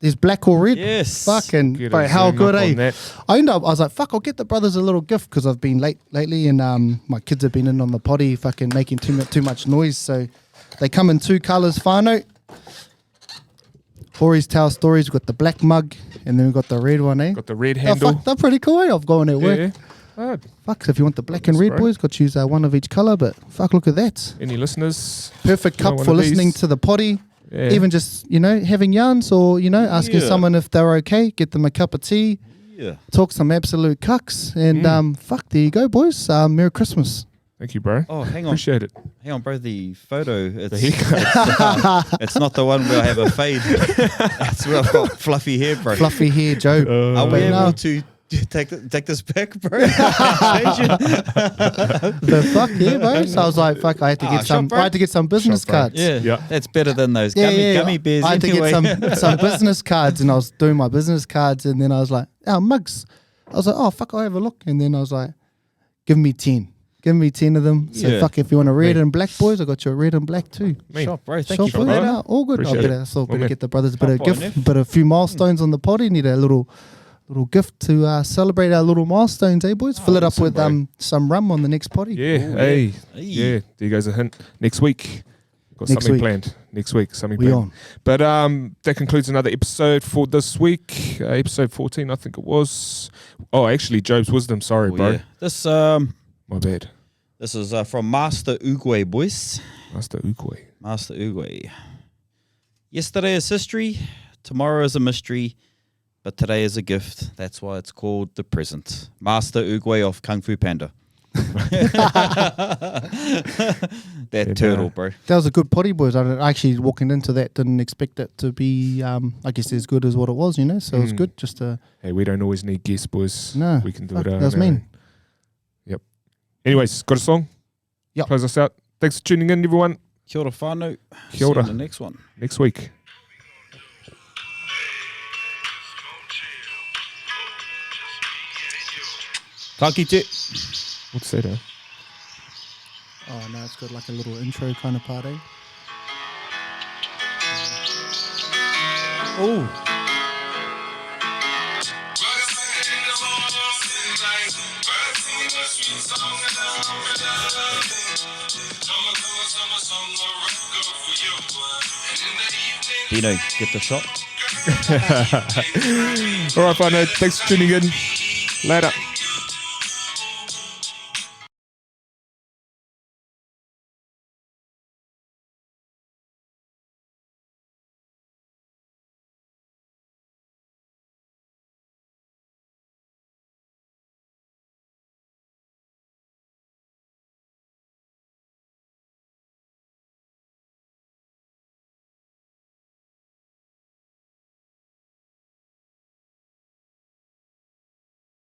There's black or red. Yes. Fucking, bro, how good, eh? I was like, fuck, I'll get the brothers a little gift because I've been late lately and my kids have been in on the potty fucking making too much noise. So they come in 2 colours, whānau. Hori's Tale Stories, we've got the black mug, and then we've got the red one, eh? Got the red handle. Fuck, they're pretty cool, eh? I've gone at work. Yeah. Fuck, so if you want the black and red, boys, got to use one of each colour, but fuck, look at that. Any listeners? Perfect cup for listening to the potty. Yeah. Even just, having yarns or, asking someone if they're okay, get them a cup of tea, talk some absolute cucks, and fuck, there you go, boys. Merry Christmas. Thank you, bro. Oh, hang on. Appreciate it. Hang on, bro. The photo, it's not the one where I have a fade. It's where I've got fluffy hair, bro. Fluffy hair, Joe. Are we able to take this back, bro? The fuck, yeah, bro. So I was like, fuck, I had to get some business cards. Yeah, that's better than those gummy bears. I had to get some business cards, and I was doing my business cards, and then I was like, mugs. I was like, oh, fuck, I'll have a look. And then I was like, give me 10. Give me 10 of them. So fuck, if you want a red and black, boys, I got you a red and black too. Shop, bro. Thank you for that. No, all good. Better get the brothers a bit of gift, but a few milestones on the potty. Need a little gift to celebrate our little milestones, eh, boys? Fill it up with some rum on the next potty. Yeah, hey. Yeah. There goes a hint. Next week. Got something planned. Next week, something planned. On. But that concludes another episode for this week. Episode 14, I think it was. Oh, actually, Job's Wisdom. Sorry, bro. Yeah. This my bad. This is from Master Ugwe, boys. Master Ugwe. Master Ugwe. Yesterday is history, tomorrow is a mystery, but today is a gift. That's why it's called the present. Master Ugwe of Kung Fu Panda. That turtle, bro. That was a good potty, boys. I actually, walking into that, didn't expect it to be, I guess, as good as what it was, So it was good just to... Hey, we don't always need guests, boys. No. We can do it. That was mean. Yep. Anyways, got a song? Yep. Close us out. Thanks for tuning in, everyone. Kia ora whānau. Kia ora. See you in the next one. Next week. Ka kite. What's that, eh? Oh, no, it's got like a little intro kind of part, eh? Oh. Dino, get the shot. All right, fine. Thanks for tuning in. Later.